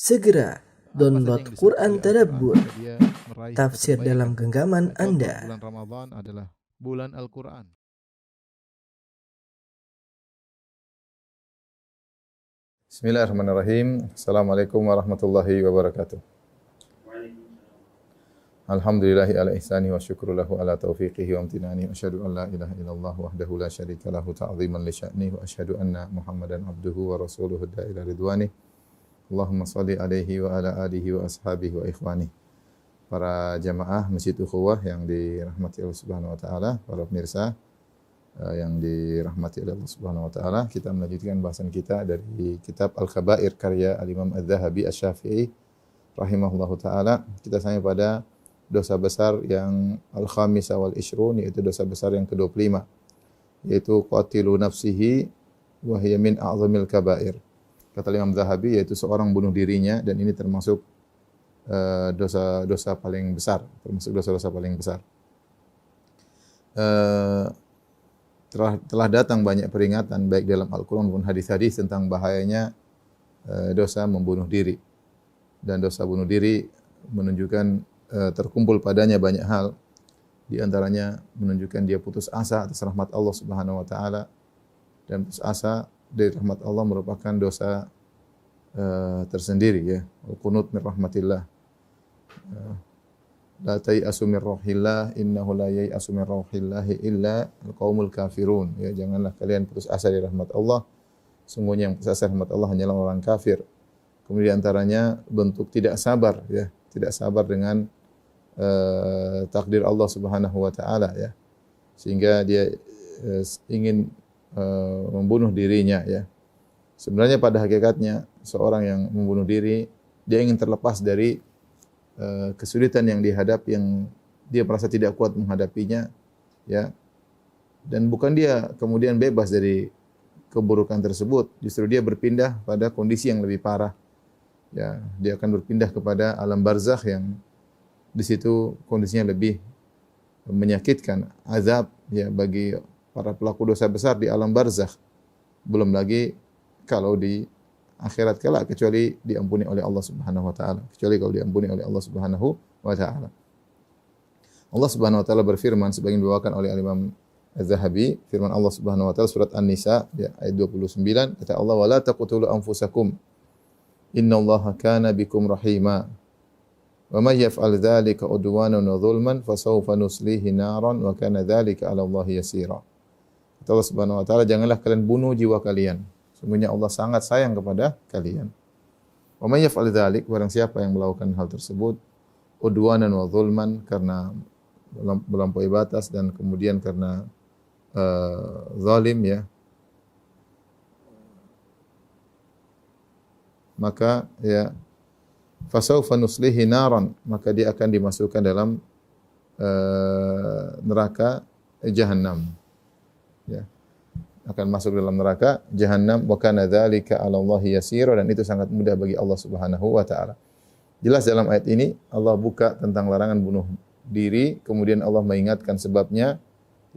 Segera download yang Quran disebut oleh Tadabbur, Al-Quran, dia meraih tafsir dalam kebaikan. genggaman Contoh, Anda. bulan Ramadan adalah bulan Al-Quran. Bismillahirrahmanirrahim. Assalamualaikum warahmatullahi wabarakatuh. Alhamdulillahi ala ihsani wa syukru lahu ala taufiqihi wa amtinani. Wa asyhadu an la ilaha illallah wahdahu la syarika lahu ta'ziman li sya'ni. Wa asyhadu anna Muhammadan abduhu wa rasuluhu da'ila ridwani. Allahumma salli alaihi wa ala alihi wa ashabihi wa ikhwani. Para jamaah Masjid Ukhuwah yang dirahmati Allah Subhanahu wa taala, para pemirsa yang dirahmati oleh Allah Subhanahu wa taala, kita melanjutkan bahasan kita dari kitab Al-Khabair karya Al-Imam Adz-Dzahabi Asy-Syafi'i rahimahullahu taala. Kita sampai pada dosa besar yang al-khamisah wal ishrun, yaitu dosa besar yang ke-25, yaitu qatilu nafsihi wa hiya min a'zamil kabair. Kata Imam Dzahabi, yaitu seorang bunuh dirinya, dan ini termasuk dosa-dosa paling besar, termasuk dosa-dosa paling besar. Telah datang banyak peringatan baik dalam Al-Quran maupun hadis-hadis tentang bahayanya dosa membunuh diri. Dan dosa bunuh diri menunjukkan terkumpul padanya banyak hal. Di antaranya menunjukkan dia putus asa atas rahmat Allah Subhanahu wa taala, dan putus asa dari rahmat Allah merupakan dosa tersendiri, ya. Qunut min rahmatillah. La tayasu min rauhillah innahu la yayasu min rauhillahi illa alqaumul kafirun. Ya, janganlah kalian putus asa dari rahmat Allah. Sungguhnya yang putus asa dari rahmat Allah hanyalah orang kafir. Kemudian antaranya bentuk tidak sabar, ya, tidak sabar dengan takdir Allah Subhanahu wa taala, ya. Sehingga dia ingin membunuh dirinya, ya. Sebenarnya pada hakikatnya seorang yang membunuh diri, dia ingin terlepas dari kesulitan yang dihadapi, yang dia merasa tidak kuat menghadapinya, ya. Dan bukan dia kemudian bebas dari keburukan tersebut, justru dia berpindah pada kondisi yang lebih parah. Ya, dia akan berpindah kepada alam barzakh yang di situ kondisinya lebih menyakitkan, azab, ya, bagi para pelaku dosa besar di alam barzakh. Belum lagi kalau di akhirat kelak, kecuali diampuni oleh Allah Subhanahu wa taala. Kecuali kalau diampuni oleh Allah Subhanahu wa taala. Allah Subhanahu wa taala berfirman sebagaimana dibawakan oleh Imam Az-Zahabi, firman Allah Subhanahu wa taala surat An-Nisa, ya, ayat 29, kata Allah, "Wa la taqtulu anfusakum innallaha kana bikum rahima. Wa may yaf'al dzalika udwanan wa dzulman fasawfa nuslihi naran wa kana dzalika 'ala Allahi yasira." Kata Allah Subhanahu wa taala, janganlah kalian bunuh jiwa kalian. Sungguhnya Allah sangat sayang kepada kalian. Wa may yaf'al dzalik, barang siapa yang melakukan hal tersebut, udwanan wa dzulman, karena melampaui batas dan kemudian karena zalim, ya, maka, ya, fasawfa nuslihi naran, maka dia akan dimasukkan dalam neraka Jahannam, ya, akan masuk dalam neraka Jahannam. Wa kana dzalika 'ala Allahi yasira, dan itu sangat mudah bagi Allah Subhanahu wa taala. Jelas dalam ayat ini Allah buka tentang larangan bunuh diri, kemudian Allah mengingatkan sebabnya,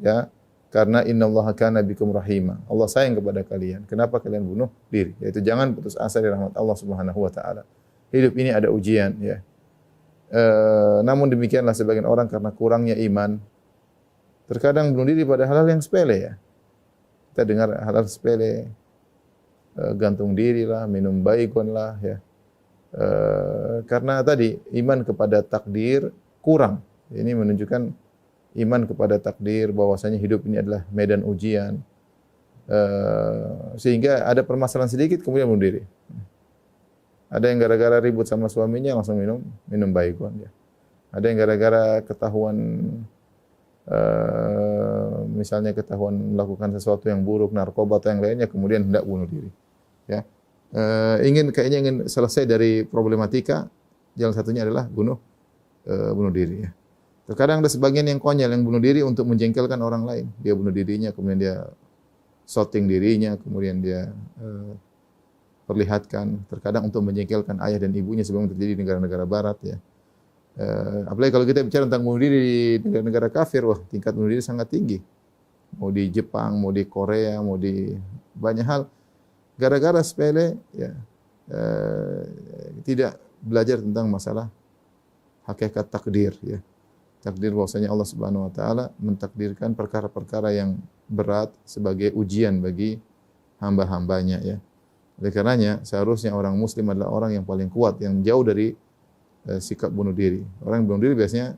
ya, karena innallaha kana bikum rahima. Allah sayang kepada kalian. Kenapa kalian bunuh diri? Yaitu jangan putus asa dari rahmat Allah Subhanahu wa taala. Hidup ini ada ujian, ya. Namun demikianlah sebagian orang karena kurangnya iman terkadang bunuh diri pada hal-hal yang sepele, ya. Kita dengar hal-hal sepele, gantung diri lah, minum baygon lah, ya. Karena tadi iman kepada takdir kurang. Ini menunjukkan iman kepada takdir, bahwasanya hidup ini adalah medan ujian. Sehingga ada permasalahan sedikit kemudian bunuh diri. Ada yang gara-gara ribut sama suaminya langsung minum baygon, ya. Ada yang gara-gara ketahuan misalnya ketahuan melakukan sesuatu yang buruk, narkoba atau yang lainnya, kemudian hendak bunuh diri, ya. Kayaknya ingin selesai dari problematika, jalan satunya adalah bunuh diri, ya. Terkadang ada sebagian yang konyol yang bunuh diri untuk menjengkelkan orang lain. Dia bunuh dirinya, kemudian dia shooting dirinya, kemudian dia perlihatkan, terkadang untuk menjengkelkan ayah dan ibunya, sebagaimana terjadi di negara-negara barat, ya. Apalagi kalau kita bicara tentang bunuh diri di negara-negara kafir, wah, tingkat bunuh diri sangat tinggi. Mau di Jepang, mau di Korea, mau di banyak hal, gara-gara sepele, ya, tidak belajar tentang masalah hakikat takdir ya. Takdir bahwasanya Allah Subhanahu wa taala mentakdirkan perkara-perkara yang berat sebagai ujian bagi hamba-hambanya ya. Oleh karenanya seharusnya orang muslim adalah orang yang paling kuat, yang jauh dari sikap bunuh diri. Orang yang bunuh diri biasanya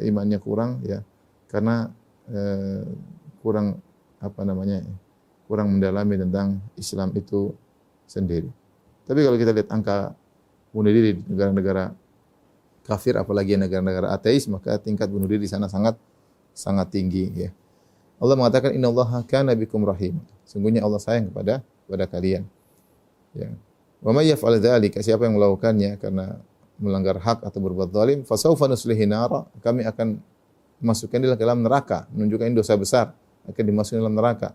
imannya kurang ya, karena kurang kurang mendalami tentang Islam itu sendiri. Tapi kalau kita lihat angka bunuh diri di negara-negara kafir, apalagi negara-negara ateis, maka tingkat bunuh diri di sana sangat tinggi ya. Allah mengatakan innallaha kana bikum rahim. Sungguhnya Allah sayang kepada kalian. Ya. Wa may yaf'al dzalika, siapa yang melakukannya karena melanggar hak atau berbuat zalim, fasawfa nuslihi nara, kami akan masukkan dia ke dalam neraka, menunjukkan ini dosa besar, akan dimasukkan dalam neraka.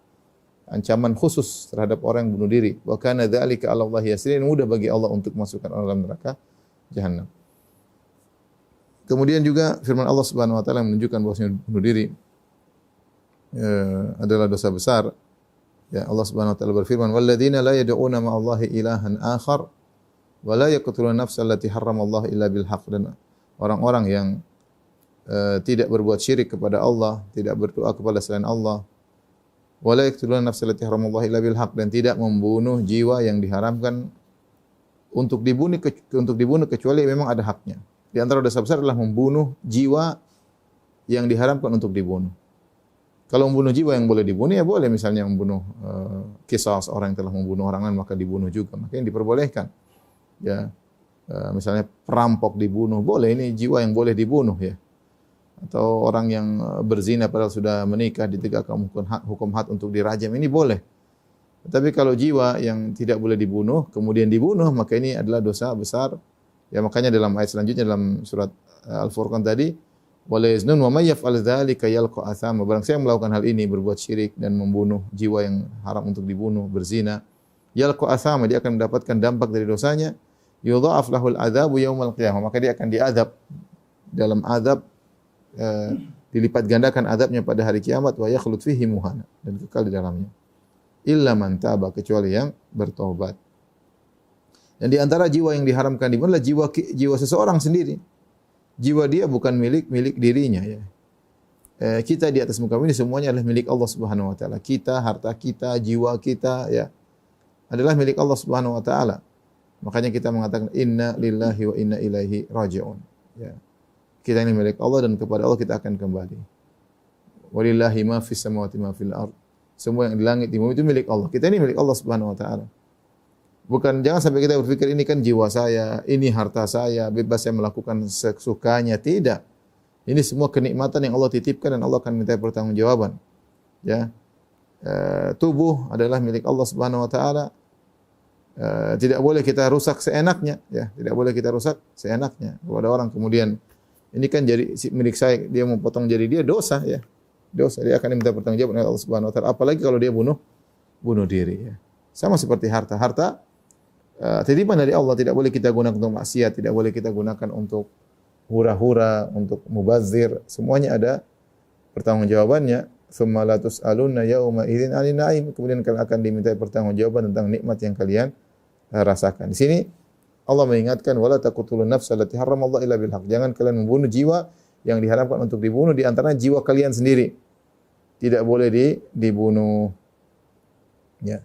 Ancaman khusus terhadap orang yang bunuh diri. Wa kana dzalika 'ala Allah yasir, mudah bagi Allah untuk masukkan orang dalam neraka jahanam. Kemudian juga firman Allah Subhanahu wa taala menunjukkan bahwasanya bunuh diri adalah dosa besar. Ya, Allah Subhanahu wa taala berfirman, "Walladzina la yad'una ma'allahi ilahan akhar wa la yaqtuluna nafsa allati harramallahu illa bil haqq." Dan orang-orang yang tidak berbuat syirik kepada Allah, tidak berdoa kepada selain Allah, wa la yaqtuluna nafsa allati harramallahu illa bil haqq, dan tidak membunuh jiwa yang diharamkan untuk dibunuh kecuali memang ada haknya. Di antara dosa besar adalah membunuh jiwa yang diharamkan untuk dibunuh. Kalau membunuh jiwa yang boleh dibunuh, ya boleh, misalnya membunuh qisas, orang yang telah membunuh orang lain maka dibunuh juga, maka ini diperbolehkan. Ya, misalnya perampok dibunuh, boleh, ini jiwa yang boleh dibunuh ya. Atau orang yang berzina padahal sudah menikah ditegakkan hukum had untuk dirajam, ini boleh. Tapi kalau jiwa yang tidak boleh dibunuh kemudian dibunuh, maka ini adalah dosa besar. Ya, makanya dalam ayat selanjutnya dalam surat Al-Furqan tadi, wala yaznun wa may yaf'al dzalika yalqa athama, barang siapa melakukan hal ini, berbuat syirik dan membunuh jiwa yang haram untuk dibunuh, berzina, yalqa athama, dia akan mendapatkan dampak dari dosanya, yudha'af lahul adzabu yaumal qiyamah, maka dia akan diazab dalam azab, dilipat gandakan azabnya pada hari kiamat, wa yakhlud fihi muhana, dan kekal di dalamnya. Illa man taba, kecuali yang bertobat. Dan di antara jiwa yang diharamkan dibunuh adalah jiwa seseorang sendiri. Jiwa dia bukan milik dirinya ya. Kita di atas muka bumi semuanya adalah milik Allah Subhanahu wa taala. Kita, harta kita, jiwa kita ya adalah milik Allah Subhanahu wa taala. Makanya kita mengatakan inna lillahi wa inna ilaihi raji'un. Ya. Kita ini milik Allah dan kepada Allah kita akan kembali. Walillahi ma fis samawati ma fil ard. Semua yang di langit di bumi itu milik Allah. Kita ini milik Allah Subhanahu wa taala. Bukan, jangan sampai kita berpikir ini kan jiwa saya, ini harta saya, bebas saya melakukan sesukanya. Tidak. Ini semua kenikmatan yang Allah titipkan dan Allah akan minta pertanggungjawaban. Ya. Tubuh adalah milik Allah Subhanahu wa taala. Tidak boleh kita rusak seenaknya, ya. Tidak boleh kita rusak seenaknya. Kalau ada orang kemudian ini kan jadi milik saya, dia memotong jari dia, dosa ya. Dosa, dia akan minta pertanggungjawaban oleh Allah Subhanahu wa taala. Apalagi kalau dia bunuh diri ya. Sama seperti harta. Harta titipan dari Allah, tidak boleh kita gunakan untuk maksiat, tidak boleh kita gunakan untuk hura-hura, untuk mubazir. Semuanya ada pertanggungjawabannya. Tsumma la tus'alunna yauma idzin 'anil na'im. Kemudian kalian akan diminta pertanggungjawaban tentang nikmat yang kalian rasakan. Di sini Allah mengingatkan wala taqtulun nafsa allati harramallahu illa bil haqq. Jangan kalian membunuh jiwa yang diharamkan untuk dibunuh, di antaranya jiwa kalian sendiri. Tidak boleh dibunuh. Ya.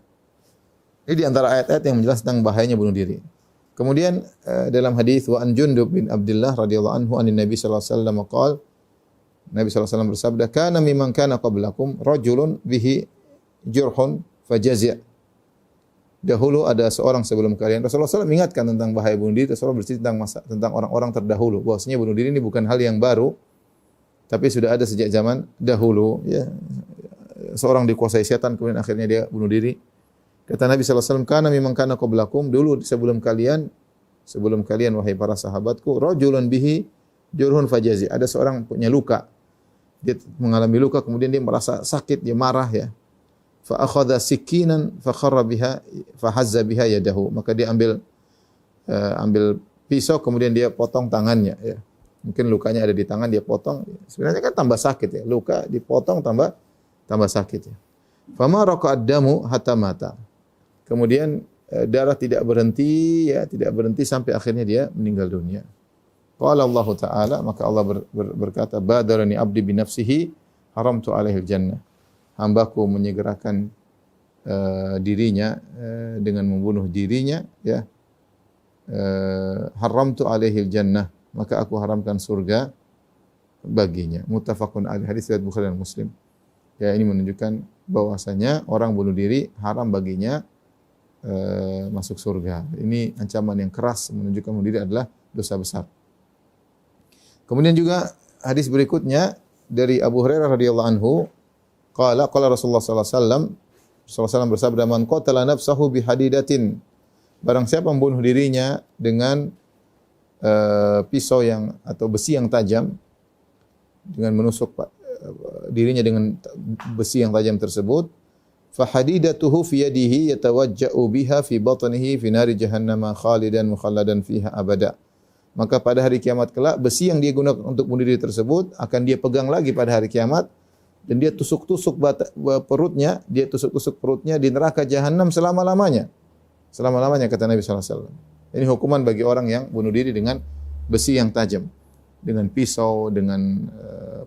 Ini di antara ayat-ayat yang menjelaskan tentang bahayanya bunuh diri. Kemudian dalam hadis wa an Jundub bin Abdullah radhiyallahu anhu anin Nabi sallallahu alaihi wasallam qala, Nabi sallallahu alaihi wasallam bersabda, kana mimman kana qablakum rajulun bihi jurhun fajazi'. Dahulu ada seorang sebelum kalian. Rasulullah SAW mengingatkan tentang bahaya bunuh diri. Rasulullah bercerita tentang orang-orang terdahulu. Bahwasanya bunuh diri ini bukan hal yang baru, tapi sudah ada sejak zaman dahulu. Ya. Seorang dikuasai setan, kemudian akhirnya dia bunuh diri. Kata Nabi SAW, kana mimman kana qablakum, dulu sebelum kalian wahai para sahabatku, rajulun bihi jurhun fajazi. Ada seorang punya luka. Dia mengalami luka, kemudian dia merasa sakit, dia marah ya. Fa akhadha sikinan fa kharra biha fa hazza biha yadahu. Maka dia ambil pisau, kemudian dia potong tangannya ya. Mungkin lukanya ada di tangan, dia potong. Sebenarnya kan tambah sakit ya. Luka dipotong tambah sakit ya. Fama raqa'ad damu hatta mata. Kemudian darah tidak berhenti ya, tidak berhenti sampai akhirnya dia meninggal dunia. Qala Allah Ta'ala, maka Allah berkata, badarani abdi bi nafsihi haramtu alaihil jannah. Hambaku menyegerakan dirinya dengan membunuh dirinya ya. Haramtu alaihil jannah, maka aku haramkan surga baginya. Muttafaqun alaih, hadis riwayat Bukhari dan Muslim. Ya, ini menunjukkan bahwasanya orang bunuh diri haram baginya masuk surga. Ini ancaman yang keras, menunjukkan bunuh diri adalah dosa besar. Kemudian juga hadis berikutnya dari Abu Hurairah radhiyallahu anhu, qala Rasulullah sallallahu alaihi wasallam, Rasulullah SAW bersabda, man qatala nafsahu bihadidatin, barang siapa membunuh dirinya dengan pisau yang atau besi yang tajam, dengan menusuk dirinya dengan besi yang tajam tersebut, fa hadidatuhu fi yadihi yatawajja'u biha fi batnihi fi nari jahannam khalidan mukhalladan fiha abada. Maka pada hari kiamat kelak besi yang dia gunakan untuk bunuh diri tersebut akan dia pegang lagi pada hari kiamat, dan dia tusuk-tusuk perutnya, di neraka jahanam selama-lamanya. Selama-lamanya kata Nabi sallallahu alaihi wasallam. Ini hukuman bagi orang yang bunuh diri dengan besi yang tajam. Dengan pisau, dengan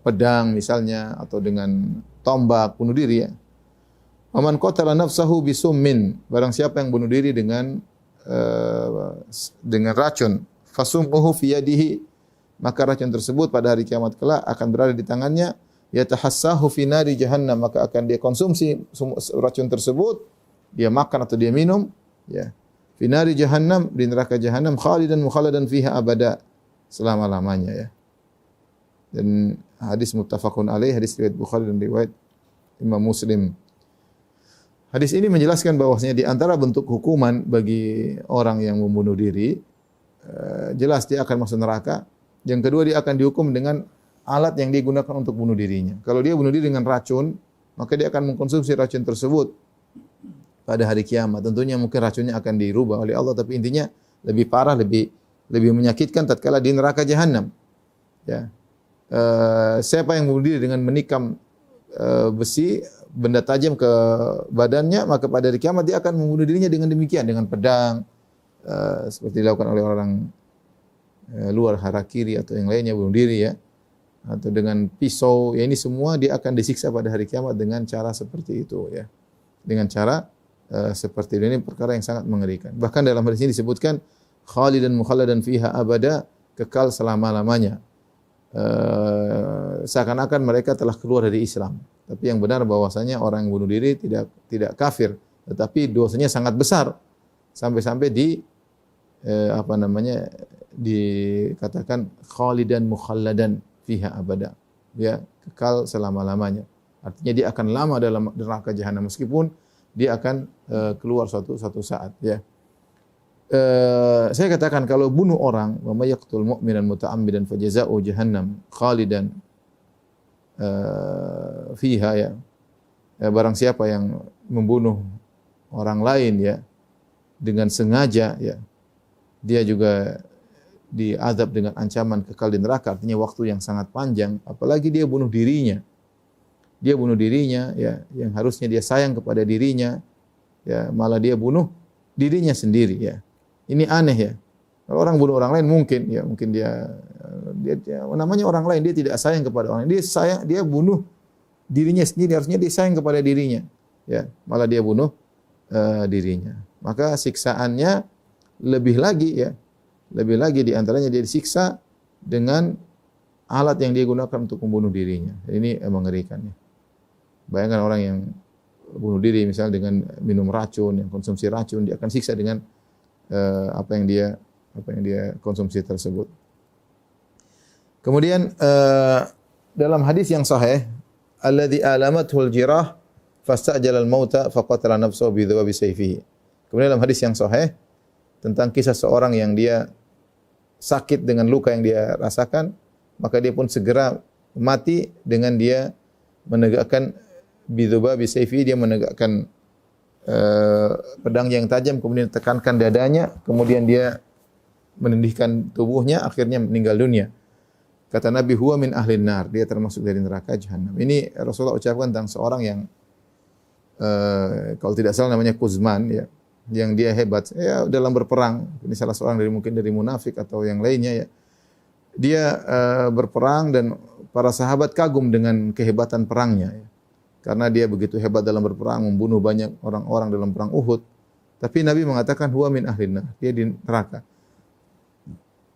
pedang misalnya, atau dengan tombak bunuh diri ya. Waman qatala nafsahu bisummin, barang siapa yang bunuh diri dengan racun, fasumuhu fi yadihi, maka racun tersebut pada hari kiamat kelak akan berada di tangannya, yatahassahu fi nari jahannam, maka akan dia konsumsi racun tersebut, dia makan atau dia minum ya. Fi nari jahannam, di neraka jahannam, khalidan mukhalladan fiha abada, selama-lamanya ya. Dan hadis muttafaqun alaih, hadis riwayat Bukhari dan riwayat Imam Muslim. Hadis ini menjelaskan bahwasanya di antara bentuk hukuman bagi orang yang membunuh diri, jelas dia akan masuk neraka. Yang kedua, dia akan dihukum dengan alat yang dia gunakan untuk bunuh dirinya. Kalau dia bunuh diri dengan racun, maka dia akan mengkonsumsi racun tersebut pada hari kiamat. Tentunya mungkin racunnya akan dirubah oleh Allah, tapi intinya lebih parah, lebih menyakitkan tatkala di neraka jahanam. Ya. Siapa yang bunuh diri dengan menikam besi, benda tajam ke badannya, maka pada hari kiamat dia akan membunuh dirinya dengan demikian, dengan pedang, seperti dilakukan oleh orang luar harakiri atau yang lainnya, bunuh diri ya, atau dengan pisau. Ya, ini semua dia akan disiksa pada hari kiamat dengan cara seperti itu ya. Dengan cara seperti ini, perkara yang sangat mengerikan. Bahkan dalam hadis ini disebutkan khalidan mukhalladan fiha abada, kekal selama-lamanya. Seakan-akan mereka telah keluar dari Islam. Tapi yang benar bahwasanya orang yang bunuh diri tidak kafir, tetapi dosanya sangat besar. Sampai-sampai dikatakan khalidan mukhalladan fiha abada. Ya, kekal selama-lamanya. Artinya dia akan lama dalam neraka jahanam meskipun dia akan keluar suatu saat ya. Saya katakan kalau bunuh orang, wa may yaqtul mu'minan muta'ammidan fajaza'u jahannam khalidan fiha ya. Barang siapa yang membunuh orang lain ya dengan sengaja ya, dia juga diazab dengan ancaman kekal di neraka, artinya waktu yang sangat panjang. Apalagi dia bunuh dirinya. Dia bunuh dirinya ya, yang harusnya dia sayang kepada dirinya ya, malah dia bunuh dirinya sendiri ya. Ini aneh ya. Kalau orang bunuh orang lain mungkin dia namanya orang lain, dia tidak sayang kepada orang lain. Dia bunuh dirinya sendiri, harusnya dia sayang kepada dirinya. Ya, malah dia bunuh dirinya. Maka siksaannya lebih lagi ya. Lebih lagi di antaranya dia disiksa dengan alat yang dia gunakan untuk membunuh dirinya. Ini mengerikan ya. Bayangkan orang yang bunuh diri misalnya dengan minum racun, yang konsumsi racun, dia akan siksa dengan apa yang dia konsumsi tersebut. Kemudian dalam hadis yang sahih, alladzi alamathul jirah fastajala al-mauta faqatala nafsahu bi dhawabi sayfihi. Kemudian dalam hadis yang sahih tentang kisah seorang yang dia sakit dengan luka yang dia rasakan, maka dia pun segera mati dengan dia menegakkan bi dhawabi sayfihi, dia menegakkan pedang yang tajam, kemudian tekankan dadanya, kemudian dia menindihkan tubuhnya, akhirnya meninggal dunia. Kata Nabi, huwa min ahlin nar, dia termasuk dari neraka jahanam. Ini Rasulullah ucapkan tentang seorang yang kalau tidak salah namanya Kuzman ya. yang dia hebat ya dalam berperang. Ini salah seorang dari mungkin dari munafik atau yang lainnya ya. Dia berperang dan para sahabat kagum dengan kehebatan perangnya ya. Karena dia begitu hebat dalam berperang, membunuh banyak orang-orang dalam perang Uhud. Tapi Nabi mengatakan huwa min ahlin nar, dia di neraka.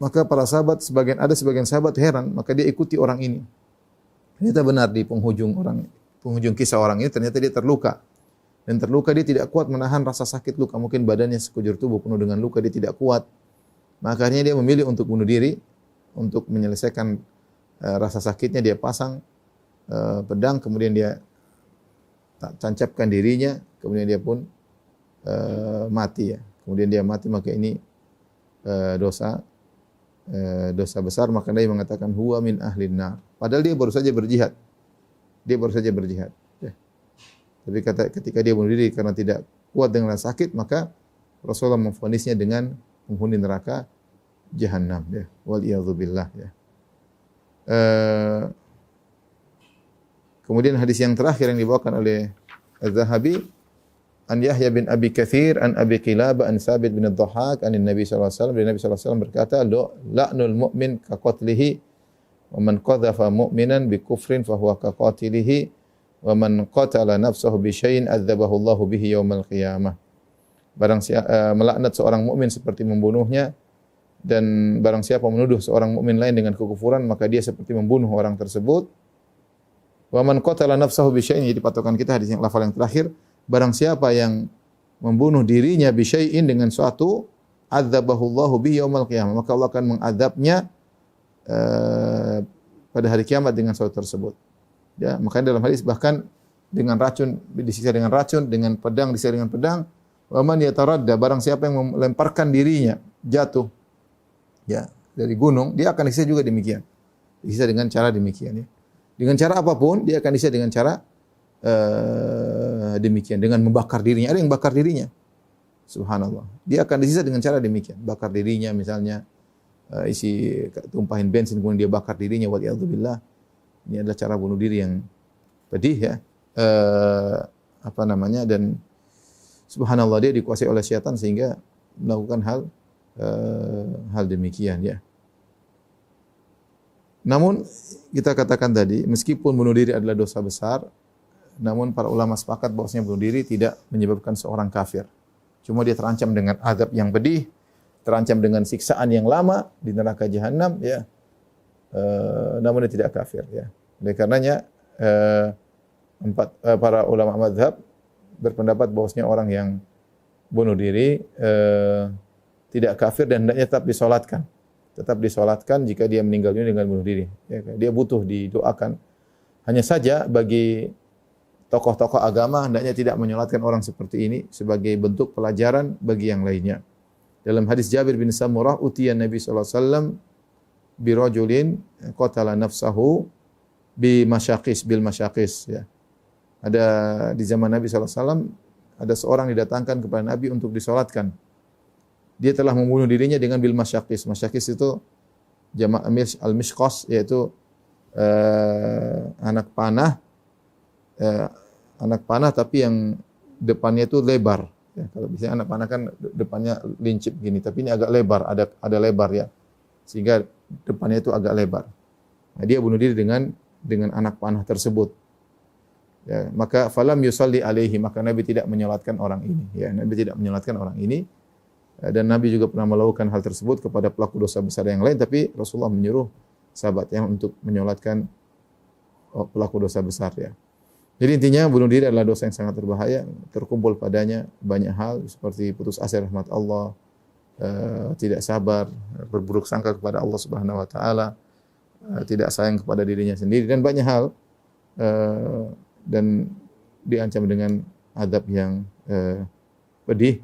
Maka para sahabat sebagian sahabat heran, maka dia ikuti orang ini. Ternyata benar di penghujung kisah orang ini ternyata dia terluka. Dan terluka dia tidak kuat menahan rasa sakit luka, mungkin badannya sekujur tubuh penuh dengan luka, dia tidak kuat. Makanya dia memilih untuk bunuh diri untuk menyelesaikan rasa sakitnya. Dia pasang pedang, kemudian dia tancapkan dirinya, kemudian dia pun mati ya. Kemudian dia mati, maka ini dosa besar, maka Nabi mengatakan huwa min ahlin nar. Padahal dia baru saja berjihad. Ya. Tapi ketika dia bunuh diri karena tidak kuat dengan rasa sakit, maka Rasulullah memvonisnya dengan penghuni neraka Jahannam ya. Wal iyadzubillah ya. Kemudian hadis yang terakhir yang dibawakan oleh Az-Zahabi, an Yahya bin Abi Katsir an Abi Qilabah an Sabit bin Ad-Dhahhak an Nabi sallallahu alaihi wasallam, Nabi sallallahu alaihi wasallam berkata, la'nul mu'min ka qatlihi wa man qadhafa mu'minan bi kufrin fa huwa ka qatilihi wa man qatala nafsahu bi syai'in adzabahu Allahu bihi yaumal qiyamah. Melaknat seorang mukmin seperti membunuhnya, dan barang siapa menuduh seorang mukmin lain dengan kekufuran, maka dia seperti membunuh orang tersebut. Wa man qatala nafsahu bi syai'in, jadi patokan kita hadis yang lafal yang terakhir, barang siapa yang membunuh dirinya bi syai'in dengan suatu, adzabahu Allahu bi yaumil qiyamah, maka Allah akan mengadabnya pada hari kiamat dengan suatu tersebut. Ya, makanya dalam hadis bahkan dengan racun disiksa dengan racun, dengan pedang disiksa dengan pedang. Wa man yataradda, barang siapa yang melemparkan dirinya jatuh ya dari gunung, dia akan disiksa juga demikian. Disiksa dengan cara demikian ya. Dengan cara apapun dia akan disiksa dengan cara demikian, dengan membakar dirinya. Ada yang bakar dirinya. Subhanallah. Dia akan disiksa dengan cara demikian, bakar dirinya misalnya, tumpahin bensin kemudian dia bakar dirinya, waliyadzubillah. Ini adalah cara bunuh diri yang pedih ya. Dan subhanallah dia dikuasai oleh syaitan sehingga melakukan hal demikian ya. Namun kita katakan tadi, meskipun bunuh diri adalah dosa besar, namun para ulama sepakat bahwasanya bunuh diri tidak menyebabkan seorang kafir. Cuma dia terancam dengan azab yang pedih, terancam dengan siksaan yang lama di neraka Jahannam ya. Namun dia tidak kafir ya. Oleh karenanya para ulama mazhab berpendapat bahwasanya orang yang bunuh diri tidak kafir dan hendaknya tetap disolatkan jika dia meninggal dunia dengan bunuh diri. Ya, dia butuh didoakan. Hanya saja bagi tokoh-tokoh agama hendaknya tidak menyolatkan orang seperti ini sebagai bentuk pelajaran bagi yang lainnya. Dalam hadis Jabir bin Samurah, utiyan Nabi sallallahu alaihi wasallam bi rajulin qatala nafsahu bil masyaqis ya. Ada di zaman Nabi sallallahu alaihi wasallam ada seorang didatangkan kepada Nabi untuk disolatkan. Dia telah membunuh dirinya dengan bil masyaqis. Masyaqis itu jamak al-mishqas, yaitu anak panah tapi yang depannya itu lebar. Ya, kalau biasanya anak panah kan depannya lincip gini, tapi ini agak lebar, ada lebar ya, sehingga depannya itu agak lebar. Nah, dia bunuh diri dengan anak panah tersebut. Ya, maka falam yusalli alaihi, maka Nabi tidak menyolatkan orang ini. Ya, Nabi tidak menyolatkan orang ini. Dan Nabi juga pernah melakukan hal tersebut kepada pelaku dosa besar yang lain, tapi Rasulullah menyuruh sahabatnya untuk menyolatkan pelaku dosa besar ya. Jadi intinya bunuh diri adalah dosa yang sangat berbahaya, terkumpul padanya banyak hal seperti putus asa rahmat Allah, tidak sabar, berburuk sangka kepada Allah Subhanahu wa taala, tidak sayang kepada dirinya sendiri dan banyak hal, dan diancam dengan azab yang pedih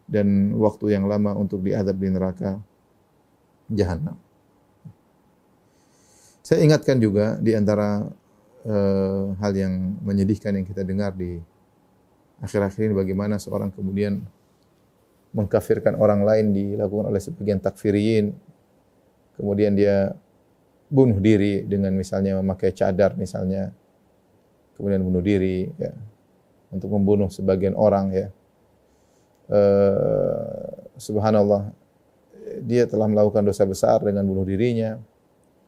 dan waktu yang lama untuk diazab di neraka Jahannam. Saya ingatkan juga di antara hal yang menyedihkan yang kita dengar di akhir-akhir ini, bagaimana seorang kemudian mengkafirkan orang lain dilakukan oleh sebagian takfiriyin. Kemudian dia bunuh diri dengan misalnya memakai cadar misalnya. Kemudian bunuh diri ya, untuk membunuh sebagian orang ya. subhanallah, dia telah melakukan dosa besar dengan bunuh dirinya.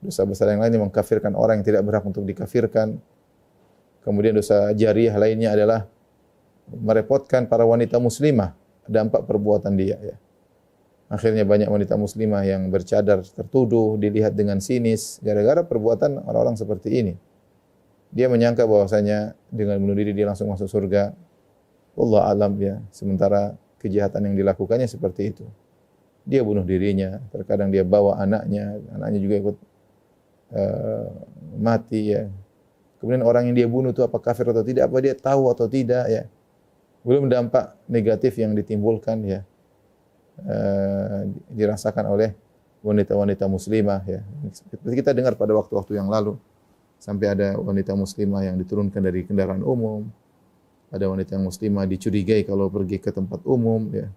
Dosa besar yang lainnya mengkafirkan orang yang tidak berhak untuk dikafirkan. Kemudian dosa jariah lainnya adalah merepotkan para wanita muslimah, dampak perbuatan dia ya. Akhirnya banyak wanita muslimah yang bercadar tertuduh, dilihat dengan sinis gara-gara perbuatan orang-orang seperti ini. Dia menyangka bahwasanya dengan bunuh diri dia langsung masuk surga. Wallahu alam ya. Sementara kejahatan yang dilakukannya seperti itu. Dia bunuh dirinya, terkadang dia bawa anaknya juga ikut mati ya. Kemudian orang yang dia bunuh itu apa kafir atau tidak, apa dia tahu atau tidak ya. Belum dampak negatif yang ditimbulkan ya. Dirasakan oleh wanita-wanita muslimah ya. Seperti kita dengar pada waktu-waktu yang lalu, sampai ada wanita muslimah yang diturunkan dari kendaraan umum. Ada wanita yang muslimah dicurigai kalau pergi ke tempat umum ya.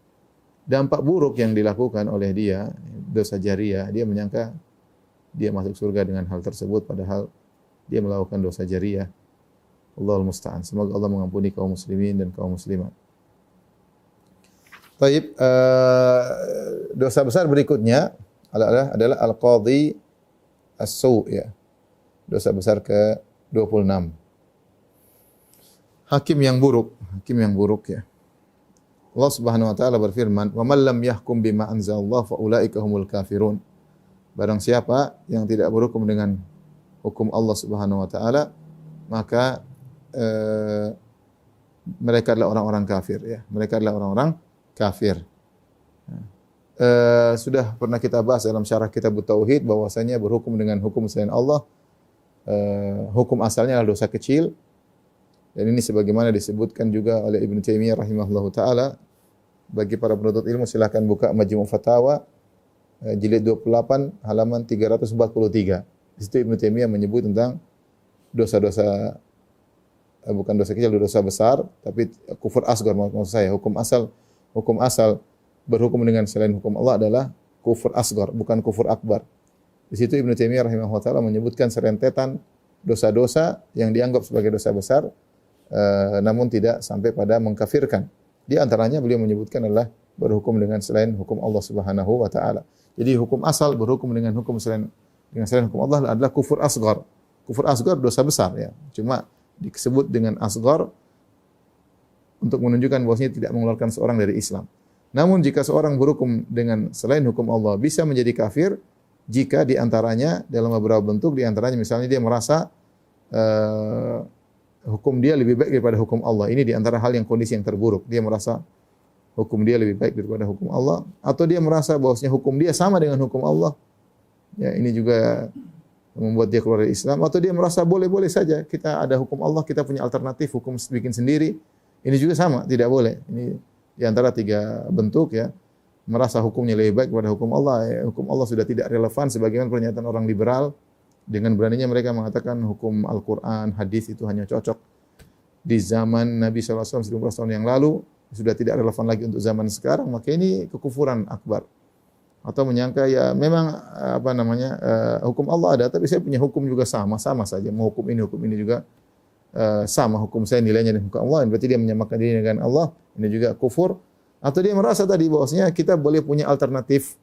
Dampak buruk yang dilakukan oleh dia, dosa jariah, dia menyangka dia masuk surga dengan hal tersebut, padahal dia melakukan dosa jariah. Allahul musta'an. Semoga Allah mengampuni kaum muslimin dan kaum muslimat. Taib, dosa besar berikutnya adalah al-qadhi as-su' ya. Dosa besar ke-26. Hakim yang buruk ya. Allah Subhanahu wa taala berfirman, "Wa man lam yahkum bima anzalallahu fa ulaika humul kafirun." Barang siapa yang tidak berhukum dengan hukum Allah Subhanahu wa taala, maka mereka adalah orang-orang kafir ya. Mereka adalah orang-orang kafir. Sudah pernah kita bahas dalam syarah kitab Tauhid bahwasanya berhukum dengan hukum selain Allah, hukum asalnya adalah dosa kecil. Dan ini sebagaimana disebutkan juga oleh Ibnu Taimiyah rahimahullahu taala. Bagi para penuntut ilmu silakan buka Majmu' Fatawa jilid 28 halaman 343. Di situ Ibnu Taimiyah menyebut tentang dosa-dosa, bukan dosa kecil, dosa besar, tapi kufur asghar maksud saya. Hukum asal berhukum dengan selain hukum Allah adalah kufur asghar, bukan kufur akbar. Di situ Ibnu Taimiyah rahimahullah taala menyebutkan serentetan dosa-dosa yang dianggap sebagai dosa besar, namun tidak sampai pada mengkafirkan. Di antaranya beliau menyebutkan adalah berhukum dengan selain hukum Allah Subhanahu wa taala. Jadi hukum asal berhukum dengan selain hukum Allah adalah kufur asghar. Kufur asghar dosa besar ya. Cuma disebut dengan asghar untuk menunjukkan bahwasanya tidak mengeluarkan seorang dari Islam. Namun jika seorang berhukum dengan selain hukum Allah bisa menjadi kafir jika di antaranya dalam beberapa bentuk, di antaranya misalnya dia merasa hukum dia lebih baik daripada hukum Allah. Ini di antara hal yang kondisi yang terburuk. Dia merasa hukum dia lebih baik daripada hukum Allah, atau dia merasa bahwasanya hukum dia sama dengan hukum Allah. Ya, ini juga membuat dia keluar dari Islam, atau dia merasa boleh-boleh saja kita ada hukum Allah, kita punya alternatif hukum bikin sendiri. Ini juga sama, tidak boleh. Ini di antara tiga bentuk ya. Merasa hukumnya lebih baik daripada hukum Allah. Ya, hukum Allah sudah tidak relevan sebagaimana pernyataan orang liberal. Dengan beraninya mereka mengatakan hukum Al-Quran, hadis itu hanya cocok di zaman Nabi SAW 1400 tahun yang lalu, sudah tidak relevan lagi untuk zaman sekarang, maka ini kekufuran akbar. Atau menyangka ya memang hukum Allah ada, tapi saya punya hukum juga sama saja. Mau hukum ini juga sama hukum saya nilainya dengan hukum Allah, berarti dia menyamakan diri dengan Allah, ini juga kufur. Atau dia merasa tadi bahwasanya kita boleh punya alternatif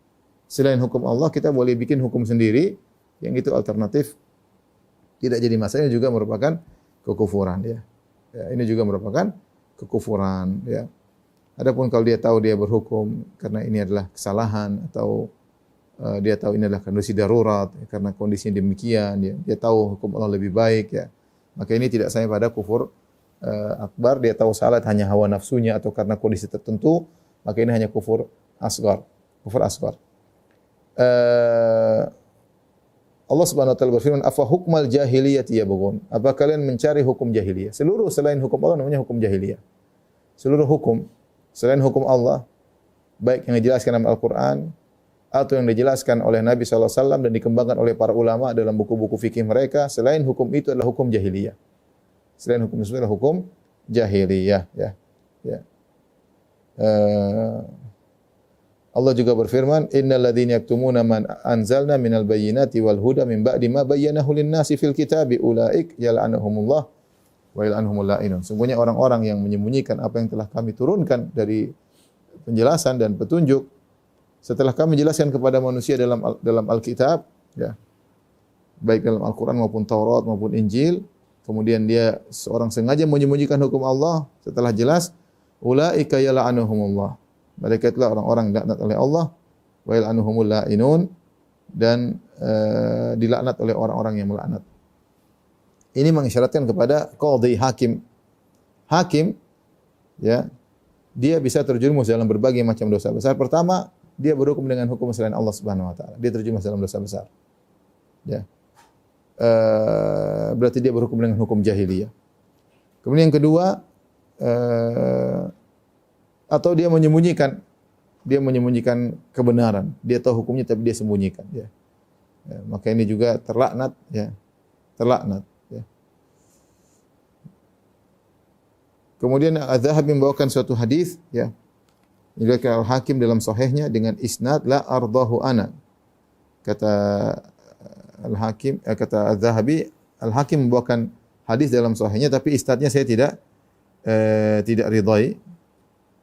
selain hukum Allah, kita boleh bikin hukum sendiri. Yang itu alternatif tidak jadi masalah, ini juga merupakan kekufuran ya. Ya, ini juga merupakan kekufuran ya. Adapun kalau dia tahu dia berhukum karena ini adalah kesalahan, atau dia tahu ini adalah kondisi darurat ya, karena kondisinya demikian ya. Dia tahu hukum Allah lebih baik ya. Maka ini tidak sampai pada kufur akbar. Dia tahu salah hanya hawa nafsunya atau karena kondisi tertentu, maka ini hanya kufur asghar. Kufur asghar. Allah Subhanahu wa taala berfirman, "Afa hukmal jahiliyati yabghun?" Apa kalian mencari hukum jahiliyah? Seluruh selain hukum Allah namanya hukum jahiliyah. Seluruh hukum selain hukum Allah, baik yang dijelaskan dalam Al-Qur'an atau yang dijelaskan oleh Nabi sallallahu alaihi wasallam dan dikembangkan oleh para ulama dalam buku-buku fikih mereka, selain hukum itu adalah hukum jahiliyah. Selain hukum itu adalah hukum jahiliyah ya. Ya. Allah juga berfirman, "Innal ladzina yaktumuna man anzalna minal bayyinati wal huda min ba'di ma bayyanahu lin-nasi fil kitabi ulaik yal'anuhumullah wa yal'anuhumul la'inun." Sungguhnya orang-orang yang menyembunyikan apa yang telah kami turunkan dari penjelasan dan petunjuk, setelah kami jelaskan kepada manusia dalam Alkitab, ya, baik dalam Al-Quran maupun Taurat maupun Injil, kemudian dia seorang sengaja menyembunyikan hukum Allah, setelah jelas, ulaika yal'anuhumullah. Mereka itulah orang-orang dilaknat oleh Allah, wa yal'anuhumul la'inun, dan dilaknat oleh orang-orang yang melaknat. Ini mengisyaratkan kepada qadhi, hakim. Hakim, ya, dia bisa terjerumus dalam berbagai macam dosa besar. Pertama, dia berhukum dengan hukum selain Allah Subhanahu wa taala. Dia terjerumus dalam dosa besar. Ya. Berarti dia berhukum dengan hukum jahiliyah. Kemudian yang kedua, atau dia menyembunyikan kebenaran. Dia tahu hukumnya tapi dia sembunyikan, ya. Ya, maka ini juga terlaknat, ya. Terlaknat, ya. Kemudian Az-Zahabi membawakan suatu hadis, ya. Diriwayatkan Al-Hakim dalam sahihnya dengan isnad la ardahu ana. Kata Al-Hakim, kata Az-Zahabi, Al-Hakim membawakan hadis dalam sahihnya tapi isnadnya saya tidak ridai.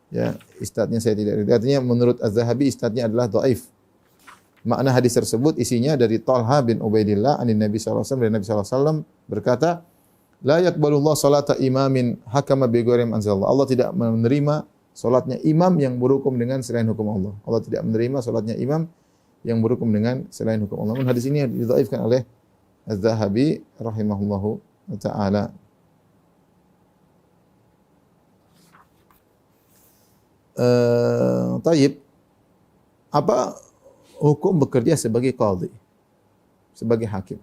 Ya, isnadnya saya tidak ridai. Artinya menurut Az-Zahabi isnadnya adalah dhaif. Makna hadis tersebut isinya dari Talha bin Ubaidillah anin Nabi sallallahu alaihi wasallam, dari Nabi sallallahu alaihi wasallam berkata, la yaqbalullah salata imamin hakama bi ghairi ma anzalallah. Allah tidak menerima salatnya imam yang berhukum dengan selain hukum Allah. Allah tidak menerima salatnya imam yang berhukum dengan selain hukum Allah. Hadis ini didhaifkan oleh Az-Zahabi rahimahullahu taala. Taib, apa hukum bekerja sebagai qadhi, sebagai hakim?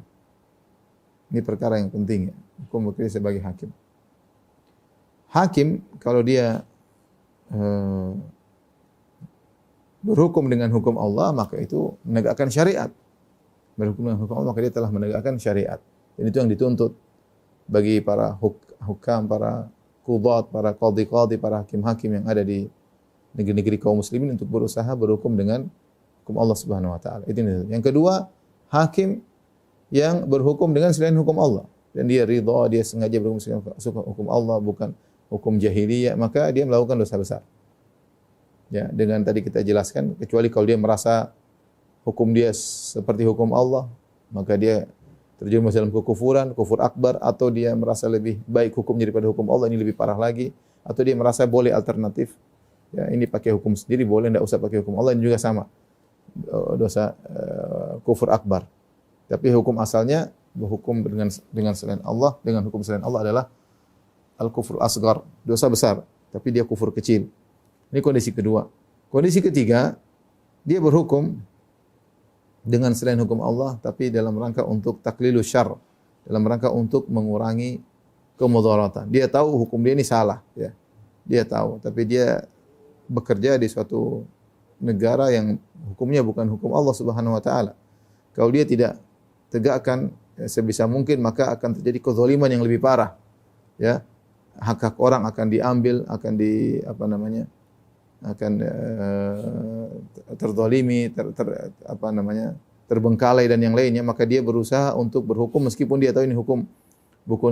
Ini perkara yang penting, ya. Hukum bekerja sebagai hakim. Hakim kalau dia berhukum dengan hukum Allah, maka itu menegakkan syariat. Berhukum dengan hukum Allah, maka dia telah menegakkan syariat. Dan itu yang dituntut bagi para hukam, para qudat, para qadhi-qadhi, para hakim-hakim yang ada di negeri-negeri kaum muslimin untuk berusaha berhukum dengan hukum Allah Subhanahu wa taala. Itu yang kedua, hakim yang berhukum dengan selain hukum Allah dan dia ridha, dia sengaja berhukum dengan hukum Allah bukan hukum jahiliyah, maka dia melakukan dosa besar. Ya, dengan tadi kita jelaskan, kecuali kalau dia merasa hukum dia seperti hukum Allah, maka dia terjerumus dalam kekufuran, kufur akbar, atau dia merasa lebih baik hukumnya daripada hukum Allah, ini lebih parah lagi, atau dia merasa boleh alternatif. Ya, ini pakai hukum sendiri boleh, tidak usah pakai hukum Allah, ini juga sama. Dosa kufur akbar. Tapi hukum asalnya berhukum dengan selain Allah, dengan hukum selain Allah adalah al-kufur asgar, dosa besar, tapi dia kufur kecil. Ini kondisi kedua. Kondisi ketiga, dia berhukum dengan selain hukum Allah, tapi dalam rangka untuk taklilu syarr, dalam rangka untuk mengurangi kemudaratan. Dia tahu hukum dia ini salah, ya. Dia tahu, tapi dia bekerja di suatu negara yang hukumnya bukan hukum Allah Subhanahu wa taala. Kalau dia tidak tegakkan sebisa mungkin, maka akan terjadi kezaliman yang lebih parah. Ya. Hak-hak orang akan diambil, akan terzalimi, terbengkalai dan yang lainnya, maka dia berusaha untuk berhukum meskipun dia tahu ini hukum bukan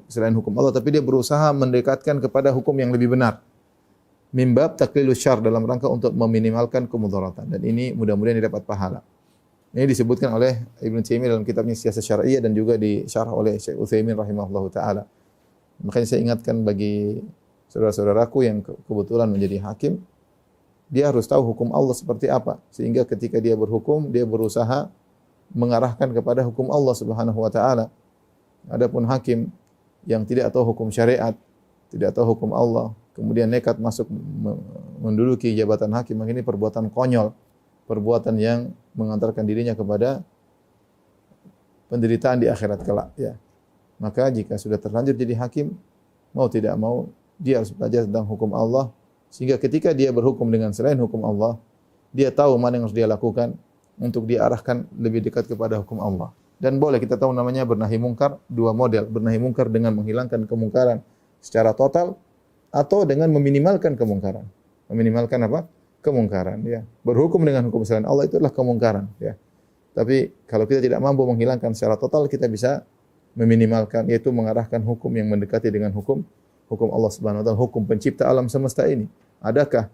selain hukum Allah, tapi dia berusaha mendekatkan kepada hukum yang lebih benar. Mimbab taklilus syarr, dalam rangka untuk meminimalkan kemudaratan, dan ini mudah-mudahan didapat pahala. Ini disebutkan oleh Ibnu Taimiyah dalam kitabnya Siyasah Syar'iyyah dan juga disyarah oleh Syekh Utsaimin rahimahullahu taala. Makanya saya ingatkan bagi saudara-saudaraku yang kebetulan menjadi hakim, dia harus tahu hukum Allah seperti apa, sehingga ketika dia berhukum, dia berusaha mengarahkan kepada hukum Allah Subhanahu wa taala. Adapun hakim yang tidak tahu hukum syariat, tidak tahu hukum Allah, kemudian nekat masuk menduduki jabatan hakim, maka ini perbuatan konyol, perbuatan yang mengantarkan dirinya kepada penderitaan di akhirat kelak, ya. Maka jika sudah terlanjur jadi hakim, mau tidak mau dia harus belajar tentang hukum Allah, sehingga ketika dia berhukum dengan selain hukum Allah, dia tahu mana yang harus dia lakukan untuk diarahkan lebih dekat kepada hukum Allah. Dan boleh kita tahu namanya bernahi mungkar, dua model, bernahi mungkar dengan menghilangkan kemungkaran secara total, atau dengan meminimalkan kemungkaran. Meminimalkan apa? Kemungkaran, ya. Berhukum dengan hukum selain Allah itu adalah kemungkaran, ya. Tapi kalau kita tidak mampu menghilangkan secara total, kita bisa meminimalkan, yaitu mengarahkan hukum yang mendekati dengan hukum Allah Subhanahu wa taala, hukum pencipta alam semesta ini. Adakah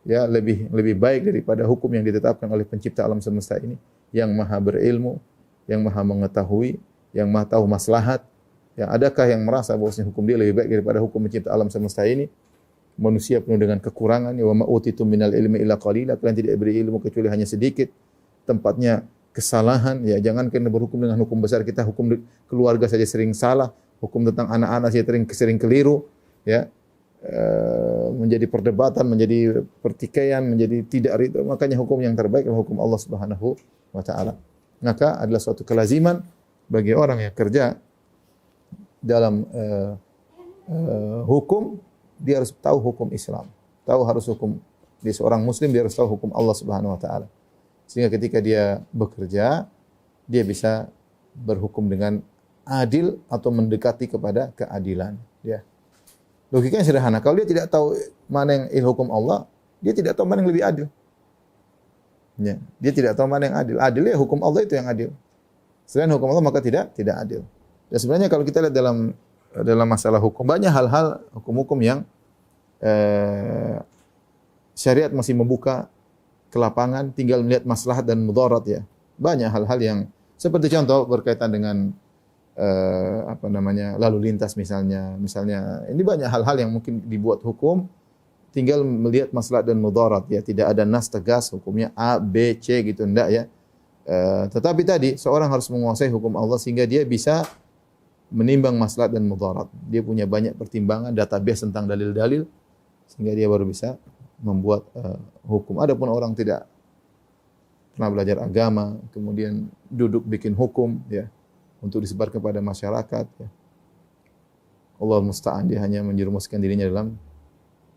ya lebih baik daripada hukum yang ditetapkan oleh pencipta alam semesta ini, yang maha berilmu, yang maha mengetahui, yang maha tahu maslahat. Ya, adakah yang merasa bahwasanya hukum dia lebih baik daripada hukum pencipta alam semesta ini? Manusia penuh dengan kekurangan. Ya, wa ma utitum minal ilmi illa qalila. Kalian tidak diberi ilmu kecuali hanya sedikit. Tempatnya kesalahan. Ya, jangan kena berhukum dengan hukum besar kita. Hukum keluarga saja sering salah. Hukum tentang anak-anak saja sering keliru. Ya, menjadi perdebatan, menjadi pertikaian, menjadi tidak ridho. Makanya hukum yang terbaik adalah hukum Allah Subhanahu wa taala. Maka adalah suatu kelaziman bagi orang yang kerja dalam hukum, dia harus tahu hukum Islam. Harus hukum, dia seorang muslim, dia harus tahu hukum Allah Subhanahu wa taala. Sehingga ketika dia bekerja, dia bisa berhukum dengan adil atau mendekati kepada keadilan, ya. Logikanya sederhana. Kalau dia tidak tahu mana yang hukum Allah, dia tidak tahu mana yang lebih adil. Ya, dia tidak tahu mana yang adil. Adil ya hukum Allah itu yang adil. Selain hukum Allah maka tidak adil. Dan sebenarnya kalau kita lihat dalam masalah hukum, banyak hal-hal hukum-hukum yang syariat masih membuka ke lapangan, tinggal melihat maslahat dan mudarat, ya. Banyak hal-hal yang seperti contoh berkaitan dengan lalu lintas misalnya ini banyak hal-hal yang mungkin dibuat hukum, tinggal melihat maslahat dan mudarat, ya. Tidak ada nas tegas hukumnya A, B, C gitu, enggak, ya. Tetapi tadi seorang harus menguasai hukum Allah sehingga dia bisa menimbang maslahat dan mudarat. Dia punya banyak pertimbangan, database tentang dalil-dalil sehingga dia baru bisa membuat hukum. Adapun orang tidak pernah belajar agama, kemudian duduk bikin hukum, ya, untuk disebar kepada masyarakat, ya. Allah musta'an, dia hanya menjerumuskan dirinya dalam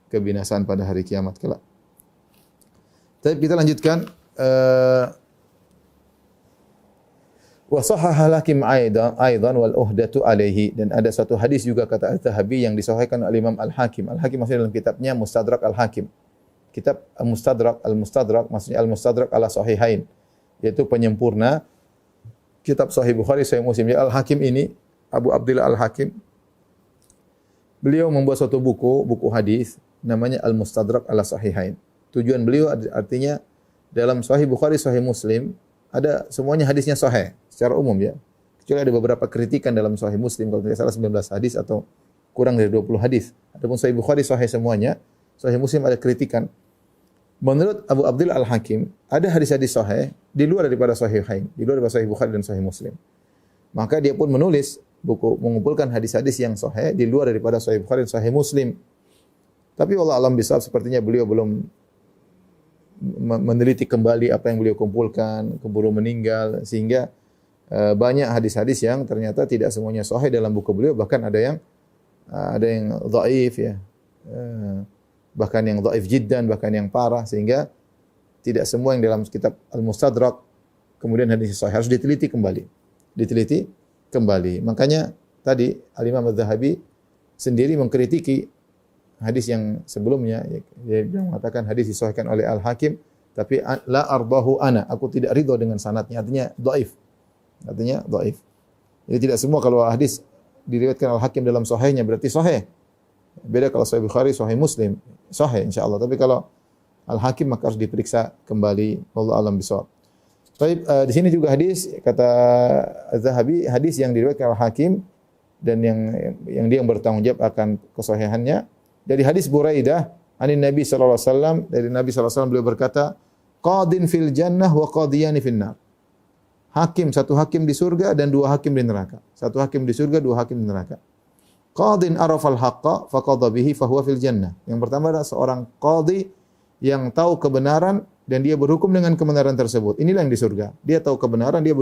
kebinasaan pada hari kiamat kelak. Tapi kita lanjutkan. Wa sahhaha Hakim aidan wal uhdatu alaihi, dan ada satu hadis juga kata Az-Zahabi yang disahihkan oleh Imam Al-Hakim. Al-Hakim maksudnya dalam kitabnya Mustadrak Al-Hakim. Kitab Al-Mustadrak maksudnya Al-Mustadrak ala Sahihain, yaitu penyempurna kitab Sahih Bukhari, Sahih Muslim. Ya, Al-Hakim ini, Abu Abdillah Al-Hakim, beliau membuat suatu buku hadis namanya Al-Mustadrak ala Sahihain. Tujuan beliau artinya dalam Sahih Bukhari, Sahih Muslim ada semuanya hadisnya sahih secara umum, ya. Kecuali ada beberapa kritikan dalam Sahih Muslim, kalau tidak salah 19 hadis atau kurang dari 20 hadis. Adapun Sahih Bukhari sahih semuanya, Sahih Muslim ada kritikan. Menurut Abu Abdillah Al-Hakim, ada hadis-hadis sahih di luar daripada Sahihain, di luar daripada Sahih Bukhari dan Sahih Muslim. Maka dia pun menulis buku mengumpulkan hadis-hadis yang sahih di luar daripada Sahih Bukhari dan Sahih Muslim. Tapi wallahu alam bisawab, sepertinya beliau belum meneliti kembali apa yang beliau kumpulkan, keburu meninggal, sehingga banyak hadis-hadis yang ternyata tidak semuanya sahih dalam buku beliau, bahkan ada yang dhaif, ya. Bahkan yang dhaif jiddan, bahkan yang parah, sehingga tidak semua yang dalam kitab Al-Mustadrak kemudian hadis sahih, harus diteliti kembali. Makanya tadi Al-Imam Az-Zahabi sendiri mengkritiki hadis yang sebelumnya, dia mengatakan hadis disahihkan oleh Al-Hakim, tapi la ardahu ana, aku tidak ridha dengan sanadnya, artinya dhaif. Jadi tidak semua kalau hadis diriwayatkan Al-Hakim dalam sahihnya berarti sahih. Beda kalau Sahih Bukhari, Sahih Muslim, sahih insyaallah. Tapi kalau Al-Hakim maka harus diperiksa kembali. Wallahu a'lam bishawab. Baik, di sini juga hadis kata Az-Zahabi, hadis yang diriwayatkan Al-Hakim dan yang dia yang bertanggung jawab akan kesahihannya. Dari hadis Buraidah, anin Nabi sallallahu alaihi wasallam, dari Nabi sallallahu alaihi wasallam beliau berkata, qadin fil jannah wa qadiyani fin nar. Satu hakim di surga dan dua hakim di neraka. Satu hakim di surga, dua hakim di neraka. Qadin arafal haqqa faqadha bihi fahuwa fil jannah. Yang pertama adalah seorang qadhi yang tahu kebenaran dan dia berhukum dengan kebenaran tersebut. Inilah yang di surga. Dia tahu kebenaran, dia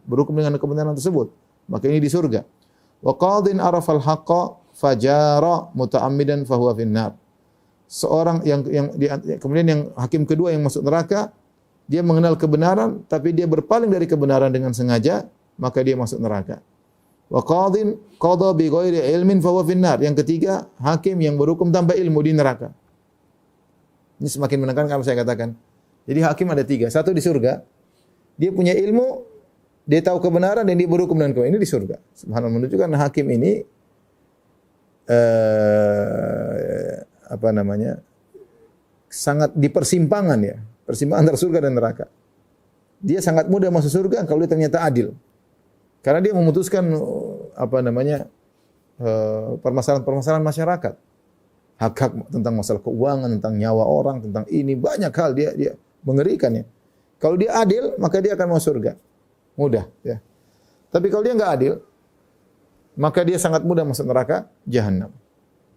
berhukum dengan kebenaran tersebut. Maka ini di surga. Wa qadin arafal haqqa fajara muta'ammidan fahuwa finnar. Seorang kemudian yang hakim kedua yang masuk neraka, dia mengenal kebenaran tapi dia berpaling dari kebenaran dengan sengaja, maka dia masuk neraka. Wa qadin qada bi ghairi ilmin fahuwa finnar. Yang ketiga, hakim yang berhukum tanpa ilmu di neraka. Ini semakin menekankan apa saya katakan. Jadi hakim ada tiga, satu di surga, dia punya ilmu, dia tahu kebenaran dan dia berhukum dengan kebenaran. Ini di surga. Subhanallah, menunjukkan hakim ini sangat di persimpangan ya, persimpangan antara surga dan neraka. Dia sangat mudah masuk surga kalau dia ternyata adil. Karena dia memutuskan permasalahan-permasalahan masyarakat. Hak-hak tentang masalah keuangan, tentang nyawa orang, tentang ini banyak hal dia mengerikan ya. Kalau dia adil, maka dia akan masuk surga. Mudah ya. Tapi kalau dia enggak adil, maka dia sangat mudah masuk neraka jahanam.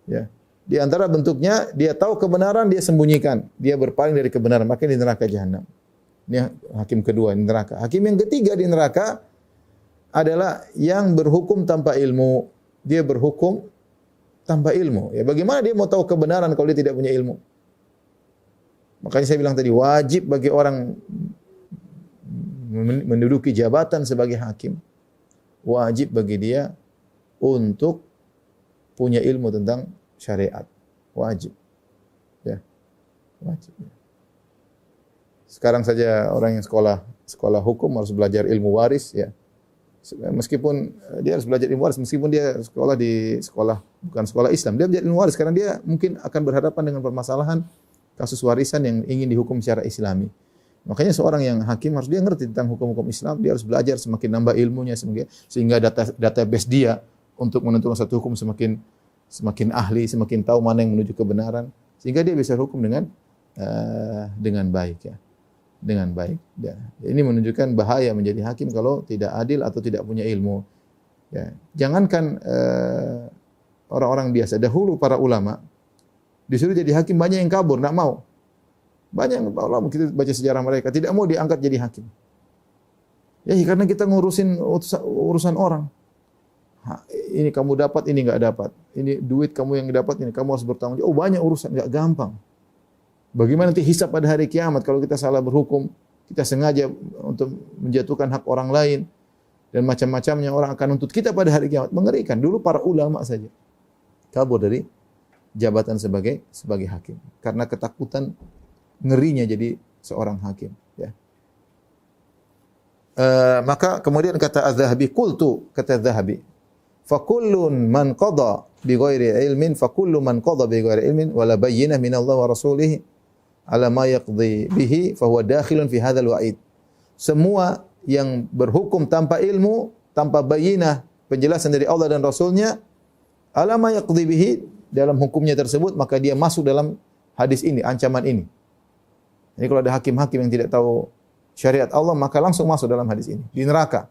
Ya. Di antara bentuknya dia tahu kebenaran, dia sembunyikan, dia berpaling dari kebenaran, maka di neraka jahanam. Ini hakim kedua di neraka. Hakim yang ketiga di neraka adalah yang berhukum tanpa ilmu. Dia berhukum tanpa ilmu. Ya, bagaimana dia mau tahu kebenaran kalau dia tidak punya ilmu? Makanya saya bilang tadi, wajib bagi orang menduduki jabatan sebagai hakim, wajib bagi dia untuk punya ilmu tentang syariat. Wajib. Ya. Wajib. Sekarang saja orang yang sekolah hukum harus belajar ilmu waris ya. Meskipun dia harus belajar ilmu waris, meskipun dia bukan sekolah Islam, dia belajar ilmu waris karena dia mungkin akan berhadapan dengan permasalahan kasus warisan yang ingin dihukum secara Islami. Makanya seorang yang hakim harus dia ngerti tentang hukum-hukum Islam, dia harus belajar semakin nambah ilmunya sehingga database dia untuk menentukan satu hukum semakin ahli, semakin tahu mana yang menuju kebenaran, sehingga dia bisa hukum dengan baik ya. Dengan baik. Ya. Ini menunjukkan bahaya menjadi hakim kalau tidak adil atau tidak punya ilmu. Ya. Jangankan orang-orang biasa, dahulu para ulama disuruh jadi hakim banyak yang kabur, enggak mau. Banyak yang ulama kita baca sejarah mereka tidak mau diangkat jadi hakim. Ya, karena kita ngurusin urusan orang. Ini kamu dapat, ini enggak dapat. Ini duit kamu yang dapat, ini kamu harus bertanggung jawab. Oh, banyak urusan, enggak gampang. Bagaimana nanti hisab pada hari kiamat kalau kita salah berhukum, kita sengaja untuk menjatuhkan hak orang lain dan macam-macamnya, orang akan nuntut kita pada hari kiamat. Mengerikan. Dulu para ulama saja kabur dari jabatan sebagai hakim karena ketakutan ngerinya jadi seorang hakim ya. Maka kemudian kata Az-Zahabi, qultu, kata Az-Zahabi, fa kullun man qada bi ghairi ilmin fa kullu man qada bi ghairi ilmin wala bayyinah min Allah wa rasulih ala ma yaqdi bihi fa huwa dakhilun fi hadzal wa'id. Semua yang berhukum tanpa ilmu, tanpa bayinah, penjelasan dari Allah dan Rasulnya, ala ma yaqdi bihi, dalam hukumnya tersebut, maka dia masuk dalam hadis ini, ancaman ini. Jadi kalau ada hakim-hakim yang tidak tahu syariat Allah, maka langsung masuk dalam hadis ini. Di neraka.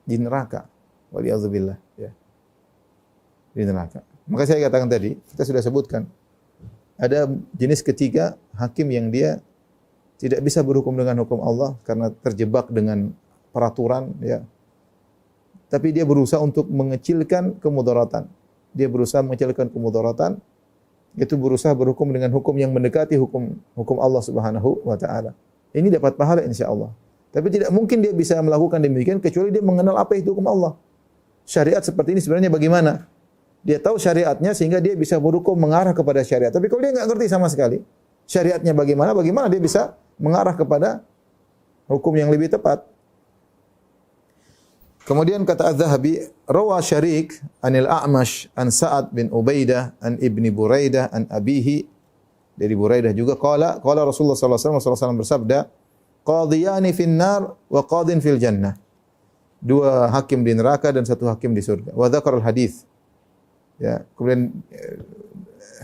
Di neraka. Waliyadzubillah. Ya. Di neraka. Maka saya katakan tadi, kita sudah sebutkan, ada jenis ketiga, hakim yang dia tidak bisa berhukum dengan hukum Allah karena terjebak dengan peraturan, ya. Tapi dia berusaha untuk mengecilkan kemudaratan. Dia berusaha mengecilkan kemudaratan, itu berusaha berhukum dengan hukum yang mendekati hukum Allah Subhanahu wa taala. Ini dapat pahala insyaallah. Tapi tidak mungkin dia bisa melakukan demikian kecuali dia mengenal apa itu hukum Allah. Syariat seperti ini sebenarnya bagaimana? Dia tahu syariatnya sehingga dia bisa berhukum mengarah kepada syariat. Tapi kalau dia enggak ngerti sama sekali syariatnya bagaimana dia bisa mengarah kepada hukum yang lebih tepat. Kemudian kata Az-Zahabi, rawa Syarik anil A'mash an Sa'ad bin Ubaidah an Ibni Buraidah an abihi, dari Buraidah juga qala Rasulullah sallallahu alaihi wasallam bersabda, qadhiyani fin nar wa qadhin fil jannah. Dua hakim di neraka dan satu hakim di surga. Wa dzakara al-hadits. Ya, kemudian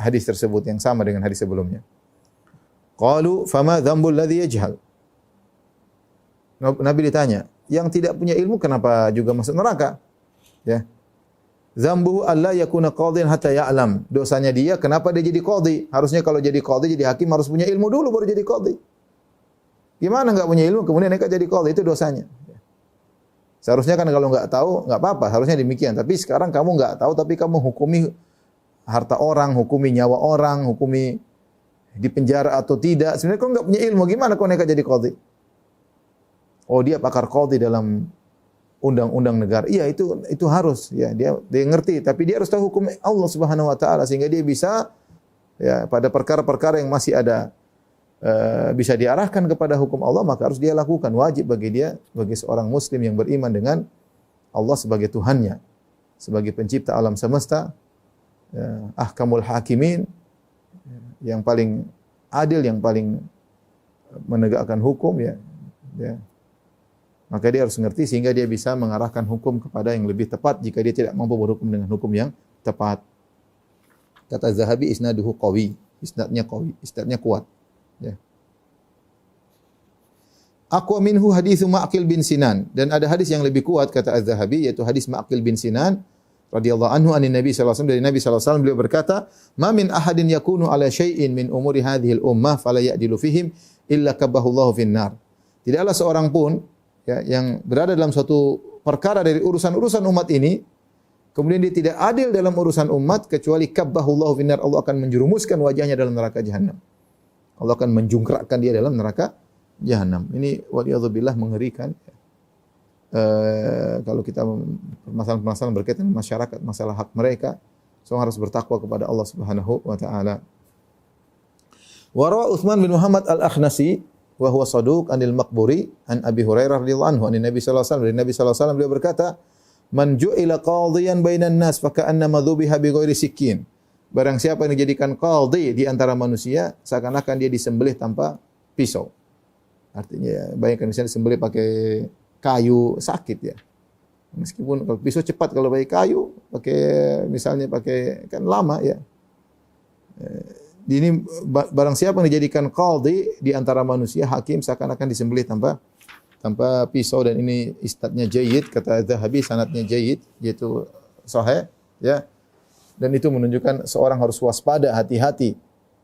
hadis tersebut yang sama dengan hadis sebelumnya. Qalu fama dzambul ladzi yajhal. Nabi ditanya, yang tidak punya ilmu kenapa juga masuk neraka? Ya. Dzambuhu alla yakuna qadhin hatta ya'lam. Dosanya dia kenapa dia jadi qadhi? Harusnya kalau jadi qadhi, jadi hakim harus punya ilmu dulu baru jadi qadhi. Gimana enggak punya ilmu kemudian nekat jadi qadhi, itu dosanya. Seharusnya kan kalau enggak tahu enggak apa-apa, harusnya demikian. Tapi sekarang kamu enggak tahu tapi kamu hukumi harta orang, hukumi nyawa orang, hukumi di penjara atau tidak. Sebenarnya kau enggak punya ilmu, gimana kau nekat jadi qadhi? Oh, dia pakar qadhi dalam undang-undang negara. Iya, itu harus ya, dia ngerti, tapi dia harus tahu hukum Allah Subhanahu wa taala sehingga dia bisa ya pada perkara-perkara yang masih ada bisa diarahkan kepada hukum Allah, maka harus dia lakukan. Wajib bagi dia, bagi seorang muslim yang beriman dengan Allah sebagai Tuhannya, sebagai pencipta alam semesta, ahkamul hakimin, yang paling adil, yang paling menegakkan hukum ya. Maka dia harus mengerti sehingga dia bisa mengarahkan hukum kepada yang lebih tepat jika dia tidak mampu berhukum dengan hukum yang tepat. Kata Zahabi, isnaduhu qawi, isnadnya kuat. Ya. Aqwa minhu haditsu Ma'qil bin Sinan, dan ada hadis yang lebih kuat kata Az-Zahabi, yaitu hadis Ma'qil bin Sinan radhiyallahu anhu anin Nabi sallallahu alaihi wasallam, dari Nabi sallallahu alaihi wasallam beliau berkata, "Ma min ahadin yakunu ala syai'in min umuri hadhil ummah fala ya'dilu fihim illa kabahullahu finnar." Tidaklah seorang pun ya, yang berada dalam suatu perkara dari urusan-urusan umat ini, kemudian dia tidak adil dalam urusan umat, kecuali kabbahullahu finnar, Allah akan menjerumuskan wajahnya dalam neraka jahanam. Allah akan menjungkrakkan dia dalam neraka jahanam. Ini waliyadzubillah mengerikan. Kalau kita permasalahan berkaitan dengan masyarakat, masalah hak mereka, seorang harus bertakwa kepada Allah Subhanahu wa taala. Wa rawa Utsman bin Muhammad al-Akhnasi wa huwa saduq anil Maqburi an Abi Hurairah radhiyallahu anhu an Nabi sallallahu alaihi wasallam, dari Nabi sallallahu alaihi wasallam beliau berkata, "Man ju'ila qadhiyan bainan nas fa ka'annama dhubiha bi ghairi sikkin." Barang siapa yang dijadikan qadhi di antara manusia, seakan-akan dia disembelih tanpa pisau. Artinya bayangkan misalnya disembelih pakai kayu, sakit ya. Meskipun kalau pisau cepat, kalau pakai kayu, misalnya pakai kan lama ya. Ini barang siapa yang dijadikan qadhi di antara manusia, hakim, seakan-akan disembelih tanpa pisau, dan ini isnadnya jayyid kata Zahabi, sanadnya jayyid, yaitu sahih ya. Dan itu menunjukkan seorang harus waspada, hati-hati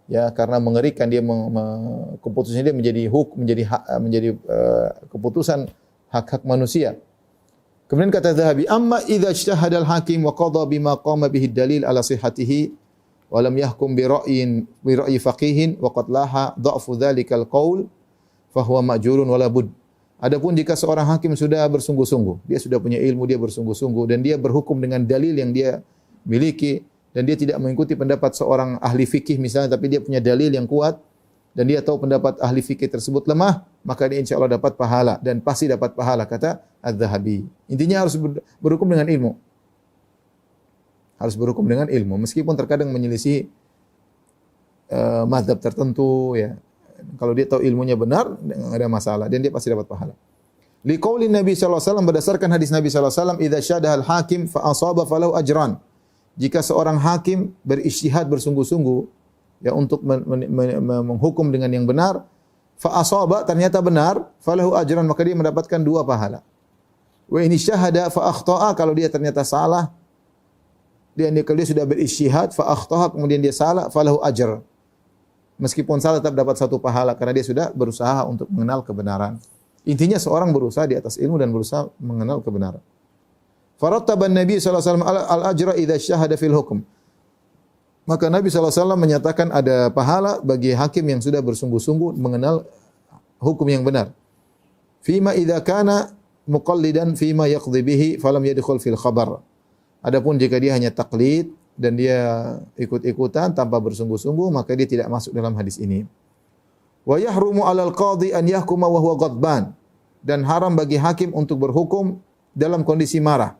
ya, karena mengerikan dia keputusannya dia menjadi keputusan hak-hak manusia. Kemudian kata Zahabi, amma idza ijtahada al-hakim wa qada bima qama bihi dalil ala sihhatihi wa lam yahkum bi ra'yi faqihin wa qad laha dha'fu dzalikal qaul fa huwa ma'jurun wala bud. Adapun jika seorang hakim sudah bersungguh-sungguh, dia sudah punya ilmu, dia bersungguh-sungguh dan dia berhukum dengan dalil yang dia miliki, dan dia tidak mengikuti pendapat seorang ahli fikih misalnya, tapi dia punya dalil yang kuat dan dia tahu pendapat ahli fikih tersebut lemah, maka dia insyaallah dapat pahala, dan pasti dapat pahala kata Az-Zahabi. Intinya harus berhukum dengan ilmu. Harus berhukum dengan ilmu meskipun terkadang menyelisih mazhab tertentu ya. Kalau dia tahu ilmunya benar, enggak ada masalah dan dia pasti dapat pahala. Liqaulin Nabi sallallahu alaihi wasallam, berdasarkan hadis Nabi sallallahu alaihi wasallam, idza syadahal hakim fa asaba falahu ajran. Jika seorang hakim berijtihad bersungguh-sungguh ya untuk menghukum dengan yang benar, fa asaba, ternyata benar, falahu ajran, maka dia mendapatkan 2 pahala. Wa in syahada fa akhta'a, kalau dia ternyata salah, kalau dia sudah berijtihad fa akhta'a, kemudian dia salah, falahu ajr. Meskipun salah tetap dapat 1 pahala karena dia sudah berusaha untuk mengenal kebenaran. Intinya seorang berusaha di atas ilmu dan berusaha mengenal kebenaran. Farattaban Nabi sallallahu alaihi wasallam al-ajra idza syahada fil hukm. Maka Nabi sallallahu alaihi wasallam menyatakan ada pahala bagi hakim yang sudah bersungguh-sungguh mengenal hukum yang benar. Fima idza kana muqallidan fima yaqdi bihi falam yadkhul fil khabar. Adapun jika dia hanya taklid dan dia ikut-ikutan tanpa bersungguh-sungguh, maka dia tidak masuk dalam hadis ini. Wa yahrumu 'alal qadhi an yahkuma wa huwa ghadban. Dan haram bagi hakim untuk berhukum dalam kondisi marah.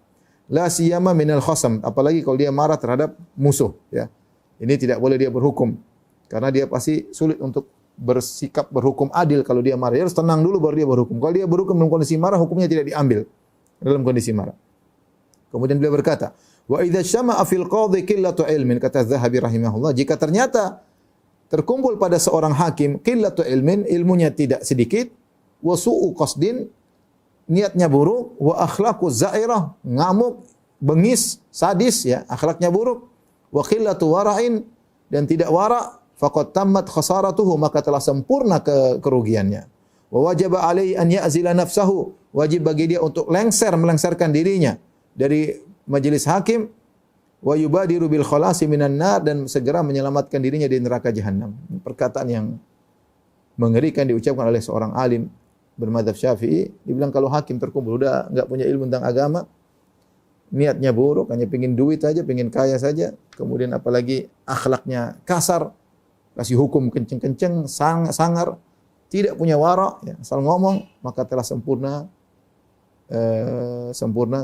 La siyama minal khasam, apalagi kalau dia marah terhadap musuh ya. Ini tidak boleh dia berhukum karena dia pasti sulit untuk bersikap berhukum adil kalau dia marah. Dia harus tenang dulu baru dia berhukum. Kalau dia berhukum dalam kondisi marah, hukumnya tidak diambil dalam kondisi marah. Kemudian beliau berkata, wa idza syama'a fil qadhi qillatu ilmin, kata Zahabi rahimahullah, jika ternyata terkumpul pada seorang hakim qillatu ilmin, ilmunya tidak sedikit, wa su'u qasdin, niatnya buruk, wa akhlaqu za'irah, ngamuk, bengis, sadis ya, akhlaknya buruk, wa qillatu wara'in, dan tidak wara', faqad tammat khasaratuhu, maka telah sempurna kerugiannya. Wa wajaba alaihi an ya'zila nafsahu, wajib bagi dia untuk melengsarkan dirinya dari majelis hakim, wa yubadiru bil khalasi minan nar, dan segera menyelamatkan dirinya dari neraka jahanam. Perkataan yang mengerikan diucapkan oleh seorang alim bermadzhab Syafi'i. Dibilang kalau hakim terkumpul udah enggak punya ilmu tentang agama, niatnya buruk, hanya pengin duit saja, pengin kaya saja, kemudian apalagi akhlaknya kasar, kasih hukum kenceng-kenceng, sangar, tidak punya wara, ya, asal ngomong, maka telah sempurna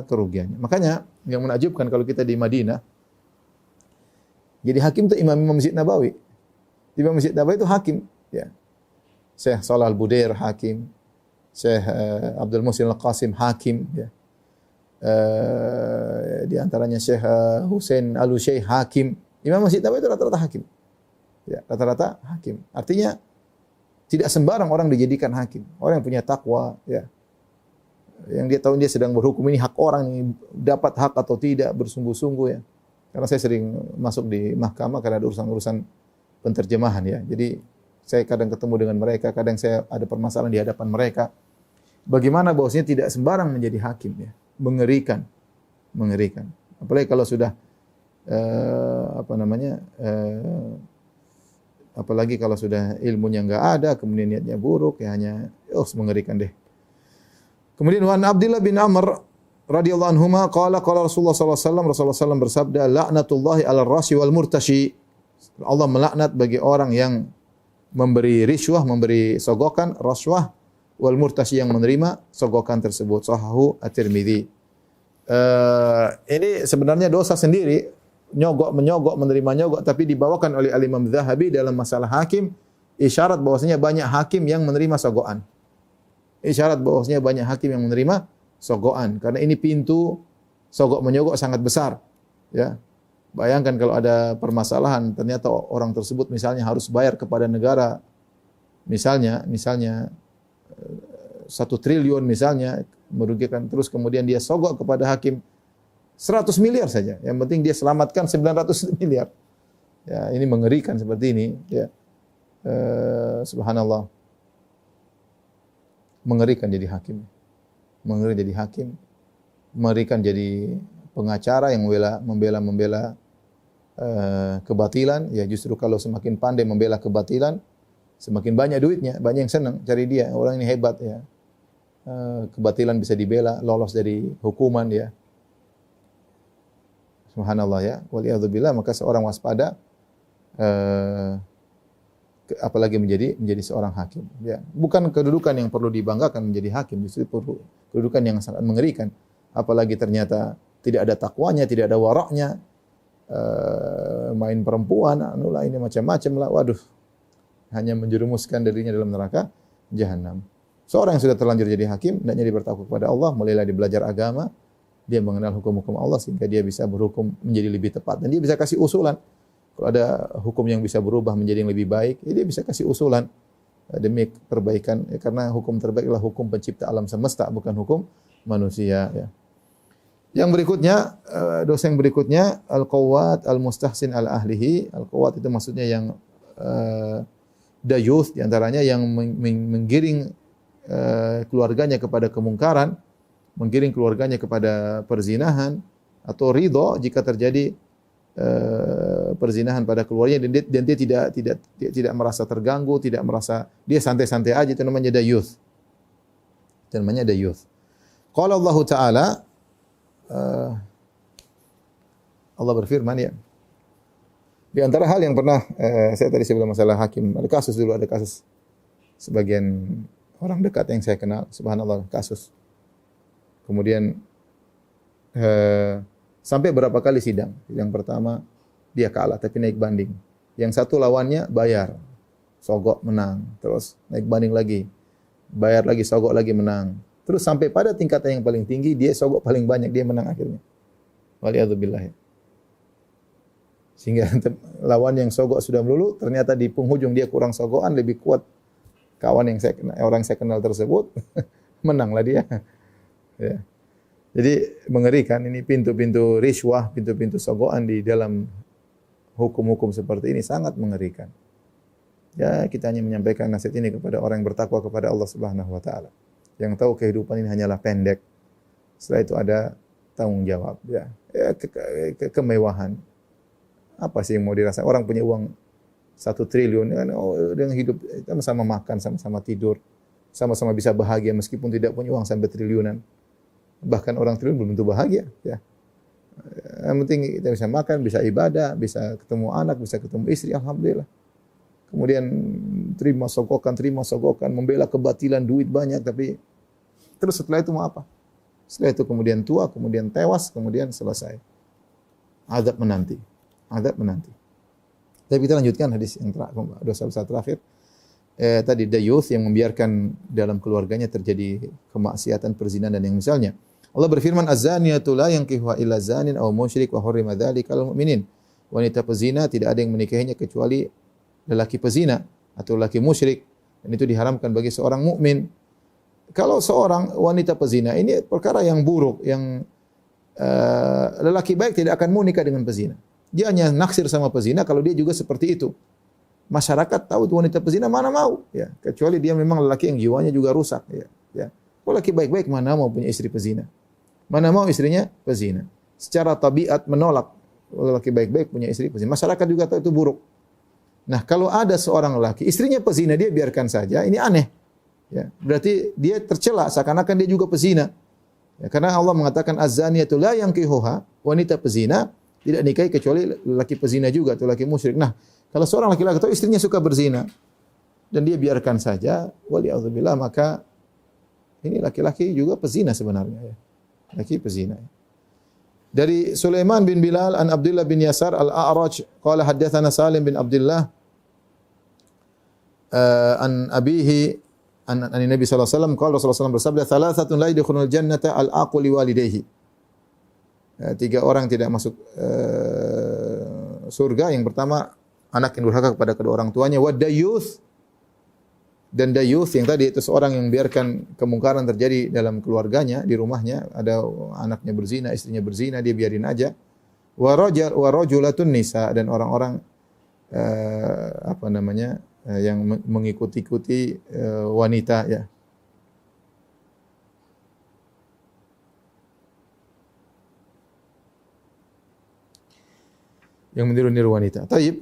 kerugiannya. Makanya yang menakjubkan kalau kita di Madinah, jadi hakim itu imam Masjid Nabawi. Imam Masjid Nabawi itu hakim. Ya. Syekh Shalal Al-Budair hakim, Syekh Abdul Muhsin Al-Qasim hakim, ya. Di antaranya Syekh Husain Al-Utsyaih hakim. Imam Masjid Nabawi itu rata-rata hakim. Ya, rata-rata hakim. Artinya tidak sembarang orang dijadikan hakim. Orang yang punya takwa, ya. Yang dia tahu dia sedang berhukum ini hak orang ini dapat hak atau tidak bersungguh-sungguh, ya. Karena saya sering masuk di mahkamah karena ada urusan-urusan penterjemahan, ya. Jadi saya kadang ketemu dengan mereka, kadang saya ada permasalahan di hadapan mereka. Bagaimana bahwasanya tidak sembarang menjadi hakim, ya. Mengerikan. Mengerikan. Apalagi kalau sudah apalagi kalau sudah ilmunya enggak ada, kemudian niatnya buruk, ya hanya mengerikan deh. Kemudian Wan Abdullah bin Amr radhiyallahu anhuma qala Rasulullah sallallahu alaihi wasallam, Rasulullah SAW bersabda, laknatullahi 'alal rashi wal murtashi. Allah melaknat bagi orang yang memberi riswah, memberi sogokan, raswah, wal murtashi yang menerima sogokan tersebut. Sahahu At-Tirmidzi. Ini sebenarnya dosa sendiri, menyogok, menerima nyogok, tapi dibawakan oleh Al-Imam Dzahabi dalam masalah hakim, isyarat bahwasanya banyak hakim yang menerima sogokan. Isyarat bahwasanya banyak hakim yang menerima sogokan, karena ini pintu sogok menyogok sangat besar, ya. Bayangkan kalau ada permasalahan, ternyata orang tersebut misalnya harus bayar kepada negara, misalnya 1 triliun misalnya, merugikan, terus kemudian dia sogok kepada hakim 100 miliar saja. Yang penting dia selamatkan 900 miliar. Ya, ini mengerikan seperti ini, ya. Subhanallah. Mengerikan jadi hakim. Mengerikan jadi hakim. Mengerikan jadi pengacara yang membela kebatilan. Ya, justru kalau semakin pandai membela kebatilan, semakin banyak duitnya, banyak yang senang cari dia. Orang ini hebat, ya. Kebatilan bisa dibela, lolos dari hukuman, ya. Subhanallah, ya. Waliyadzubillah, maka seorang waspada, apalagi menjadi seorang hakim, ya. Bukan kedudukan yang perlu dibanggakan menjadi hakim, justru kedudukan yang sangat mengerikan. Apalagi ternyata tidak ada takwanya, tidak ada waraknya, main perempuan, ini macam-macam lah. Waduh, hanya menjerumuskan dirinya dalam neraka jahanam. Seorang yang sudah terlanjur jadi hakim, hendaknya dia bertakwa kepada Allah, mulailah dia belajar agama, dia mengenal hukum-hukum Allah sehingga dia bisa berhukum menjadi lebih tepat, dan dia bisa kasih usulan. Kalau ada hukum yang bisa berubah menjadi yang lebih baik, ya dia bisa kasih usulan demi perbaikan, ya, karena hukum terbaik adalah hukum pencipta alam semesta, bukan hukum manusia, ya. Yang berikutnya, dosa yang berikutnya, al-qawwat al-mustahsin al-ahlihi. Al-qawwat itu maksudnya yang dayuth, diantaranya yang menggiring keluarganya kepada kemungkaran, menggiring keluarganya kepada perzinahan, atau ridho jika terjadi perzinahan pada keluarganya, dan dia tidak merasa terganggu, tidak merasa, dia santai-santai aja, itu namanya dayuth. Itu namanya dayuth. Qala Allah Ta'ala, Allah berfirman, ya. Di antara hal yang pernah saya tadi sebelum masalah hakim, ada kasus sebagian orang dekat yang saya kenal, subhanallah, kasus. Kemudian sampai berapa kali sidang. Yang pertama dia kalah tapi naik banding. Yang satu lawannya bayar, sogok menang, terus naik banding lagi, bayar lagi, sogok lagi, menang. Terus sampai pada tingkatan yang paling tinggi, dia sogok paling banyak, dia menang akhirnya. Waliyadzubillah. Sehingga lawan yang sogok sudah melulu, ternyata di penghujung dia kurang sogokan, lebih kuat kawan yang orang saya kenal tersebut, menanglah dia. Ya. Jadi mengerikan, ini pintu-pintu riswah, pintu-pintu sogokan di dalam hukum-hukum seperti ini sangat mengerikan. Ya, kita hanya menyampaikan nasihat ini kepada orang yang bertakwa kepada Allah Subhanahu wa taala. Yang tahu kehidupan ini hanyalah pendek. Setelah itu ada tanggung jawab, ya. Kemewahan. Apa sih yang mau dirasakan? Orang punya uang 1 triliun, kan, dengan hidup sama-sama makan, sama-sama tidur, sama-sama bisa bahagia meskipun tidak punya uang sampai triliunan. Bahkan orang triliun belum tentu bahagia, ya. Yang penting kita bisa makan, bisa ibadah, bisa ketemu anak, bisa ketemu istri, alhamdulillah. Kemudian terima sogokan, membela kebatilan, duit banyak, tapi terus setelah itu mau apa? Setelah itu kemudian tua, kemudian tewas, kemudian selesai. Azab menanti. Tapi kita lanjutkan hadis yang dosa besar terakhir. tadi dayuth yang membiarkan dalam keluarganya terjadi kemaksiatan, perzinahan dan yang misalnya. Allah berfirman, "Az-zaniyatu la yankihuha illa zanin aw musyrik wa hurrima dzalika lil mu'minin." Wanita pezina tidak ada yang menikahinya kecuali lelaki pezina atau lelaki musyrik, dan itu diharamkan bagi seorang mukmin. Kalau seorang wanita pezina ini perkara yang buruk, yang lelaki baik tidak akan mau nikah dengan pezina. Dia hanya naksir sama pezina kalau dia juga seperti itu. Masyarakat tahu itu wanita pezina, mana mau, ya, kecuali dia memang lelaki yang jiwanya juga rusak, ya, ya. Kalau lelaki baik-baik mana mau punya istri pezina? Mana mau istrinya pezina? Secara tabiat menolak lelaki baik-baik punya istri pezina. Masyarakat juga tahu itu buruk. Nah, kalau ada seorang lelaki istrinya pezina, dia biarkan saja, ini aneh. Ya, berarti dia tercela seakan-akan dia juga pezina. Ya, karena Allah mengatakan az-zaniyatu la yankihuha, wanita pezina tidak nikahi kecuali lelaki pezina juga atau lelaki musyrik. Nah, kalau seorang laki-laki tahu istrinya suka berzina dan dia biarkan saja, wali'adzubillah, maka ini laki-laki juga pezina sebenarnya, ya. Laki pezina. Dari Sulaiman bin Bilal an Abdullah bin Yasar al-A'raj qala haddatsana Salim bin Abdullah an abihi an Nabi sallallahu alaihi wasallam qala Rasulullah SAW bersabda, "Thalathatun la yadkhulul jannata al-aqu li walidayhi." Tiga orang tidak masuk surga. Yang pertama, anak yang durhaka kepada kedua orang tuanya, wa dayuth, dan dayuth yang tadi itu seorang yang biarkan kemungkaran terjadi dalam keluarganya, di rumahnya ada anaknya berzina, istrinya berzina, dia biarin aja. Wa rajulatun nisa, dan orang-orang yang mengikuti-ikuti wanita, ya. Yang meniru-niru wanita. Taib,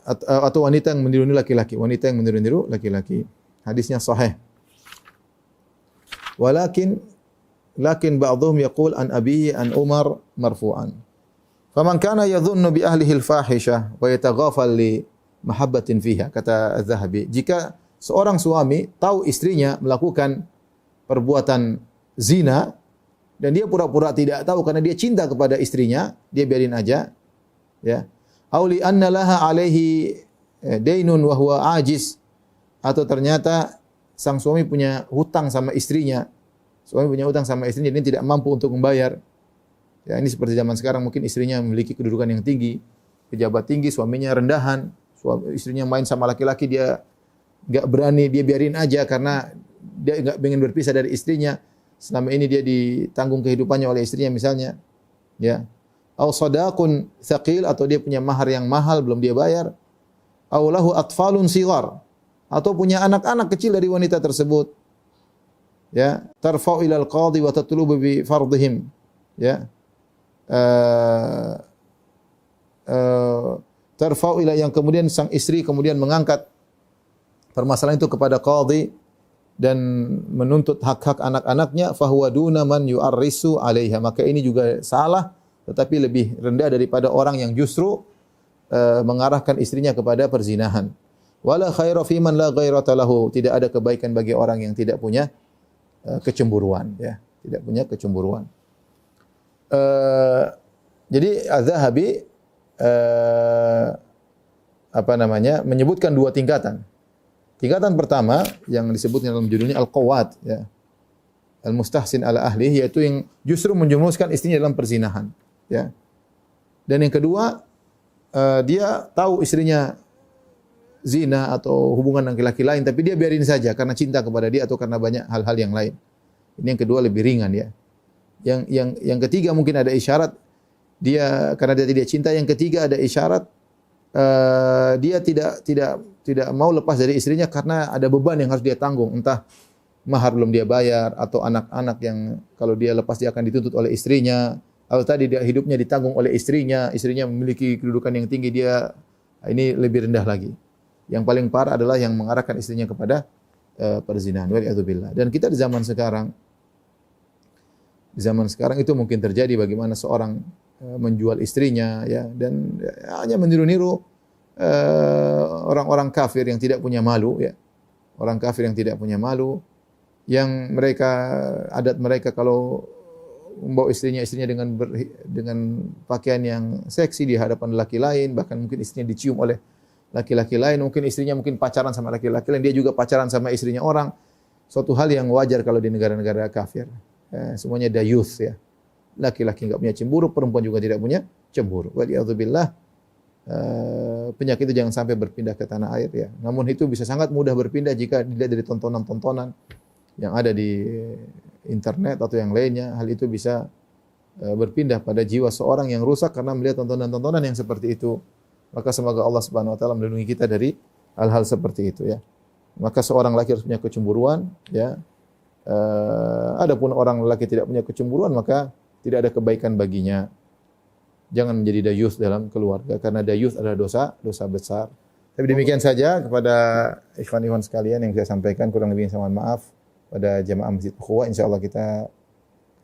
atau wanita yang meniru-niru laki-laki, wanita yang meniru-niru laki-laki. Hadisnya sahih. Walakin ba'dhum yaqul an abihi an Umar marfu'an. Faman kana yadhunnu bi ahlihi al-fahisha wa yataghafal li mahabbatin fiha, kata Az-Zahabi, jika seorang suami tahu istrinya melakukan perbuatan zina dan dia pura-pura tidak tahu karena dia cinta kepada istrinya, dia biarin aja, ya. Auli anna laha alaihi dainun wa huwa ajiz, atau ternyata sang suami punya hutang sama istrinya. Suami punya hutang sama istrinya, dia tidak mampu untuk membayar. Ya, ini seperti zaman sekarang, mungkin istrinya memiliki kedudukan yang tinggi, pejabat tinggi, suaminya rendahan, istrinya main sama laki-laki, dia enggak berani, dia biarin aja karena dia enggak ingin berpisah dari istrinya. Selama ini dia ditanggung kehidupannya oleh istrinya misalnya. Ya. Au sadaqun tsaqil, atau dia punya mahar yang mahal belum dia bayar. Au lahu atfalun sighar, atau punya anak-anak kecil dari wanita tersebut. Ya, tarfa'u ila al-qadhi wa tatlubu bi fardihim. Ya. Tarfa'u ila, yang kemudian sang istri kemudian mengangkat permasalahan itu kepada qadhi dan menuntut hak-hak anak-anaknya, fahuwa duna man yu'arrisu 'alaiha, maka ini juga salah, tetapi lebih rendah daripada orang yang justru mengarahkan istrinya kepada perzinahan. Wala khaira fi man la ghairata lahu, tidak ada kebaikan bagi orang yang tidak punya kecemburuan, ya, tidak punya kecemburuan. Jadi Az-Zahabi menyebutkan dua tingkatan. Tingkatan pertama yang disebutnya dalam judulnya al-qawat, ya, al-mustahsin ala ahli, yaitu yang justru menjerumuskan istrinya dalam perzinahan, ya. Dan yang kedua, dia tahu istrinya zina atau hubungan dengan laki-laki lain, tapi dia biarin saja karena cinta kepada dia atau karena banyak hal-hal yang lain. Ini yang kedua lebih ringan, ya. Yang ketiga mungkin ada isyarat dia karena dia tidak cinta. Yang ketiga ada isyarat dia tidak mau lepas dari istrinya karena ada beban yang harus dia tanggung, entah mahar belum dia bayar atau anak-anak yang kalau dia lepas dia akan dituntut oleh istrinya, atau tadi dia hidupnya ditanggung oleh istrinya memiliki kedudukan yang tinggi, dia ini lebih rendah lagi. Yang paling parah adalah yang mengarahkan istrinya kepada perzinahan. Waliyadzubillah. Dan kita di zaman sekarang itu mungkin terjadi, bagaimana seorang menjual istrinya, ya, dan hanya meniru-niru orang-orang kafir yang tidak punya malu, ya. Orang kafir yang tidak punya malu, yang adat mereka kalau membawa istrinya dengan pakaian yang seksi di hadapan lelaki lain, bahkan mungkin istrinya dicium oleh laki-laki lain, mungkin istrinya mungkin pacaran sama laki-laki lain, dia juga pacaran sama istrinya orang. Suatu hal yang wajar kalau di negara-negara kafir. Semuanya dayuth ya. Laki-laki enggak punya cemburu, perempuan juga tidak punya cemburu. Waliyadzubillah. Penyakit itu jangan sampai berpindah ke tanah air ya. Namun itu bisa sangat mudah berpindah jika dilihat dari tontonan-tontonan yang ada di internet atau yang lainnya. Hal itu bisa berpindah pada jiwa seorang yang rusak karena melihat tontonan-tontonan yang seperti itu. Maka semoga Allah Subhanahu wa taala melindungi kita dari hal-hal seperti itu ya. Maka seorang laki harus punya kecemburuan ya. Adapun orang lelaki tidak punya kecemburuan maka tidak ada kebaikan baginya. Jangan menjadi dayus dalam keluarga karena dayus adalah dosa besar. Tapi demikian saja kepada ikhwan-ikhwan sekalian yang saya sampaikan, kurang lebihnya saya mohon maaf. Pada jamaah Masjid Ukhuwah insyaallah kita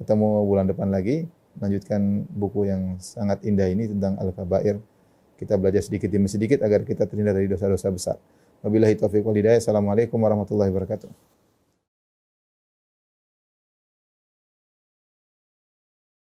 ketemu bulan depan lagi melanjutkan buku yang sangat indah ini tentang Al-Kabair. Kita belajar sedikit demi sedikit agar kita terhindar dari dosa-dosa besar. Wabillahi taufiq wal hidayah. Assalamualaikum warahmatullahi wabarakatuh.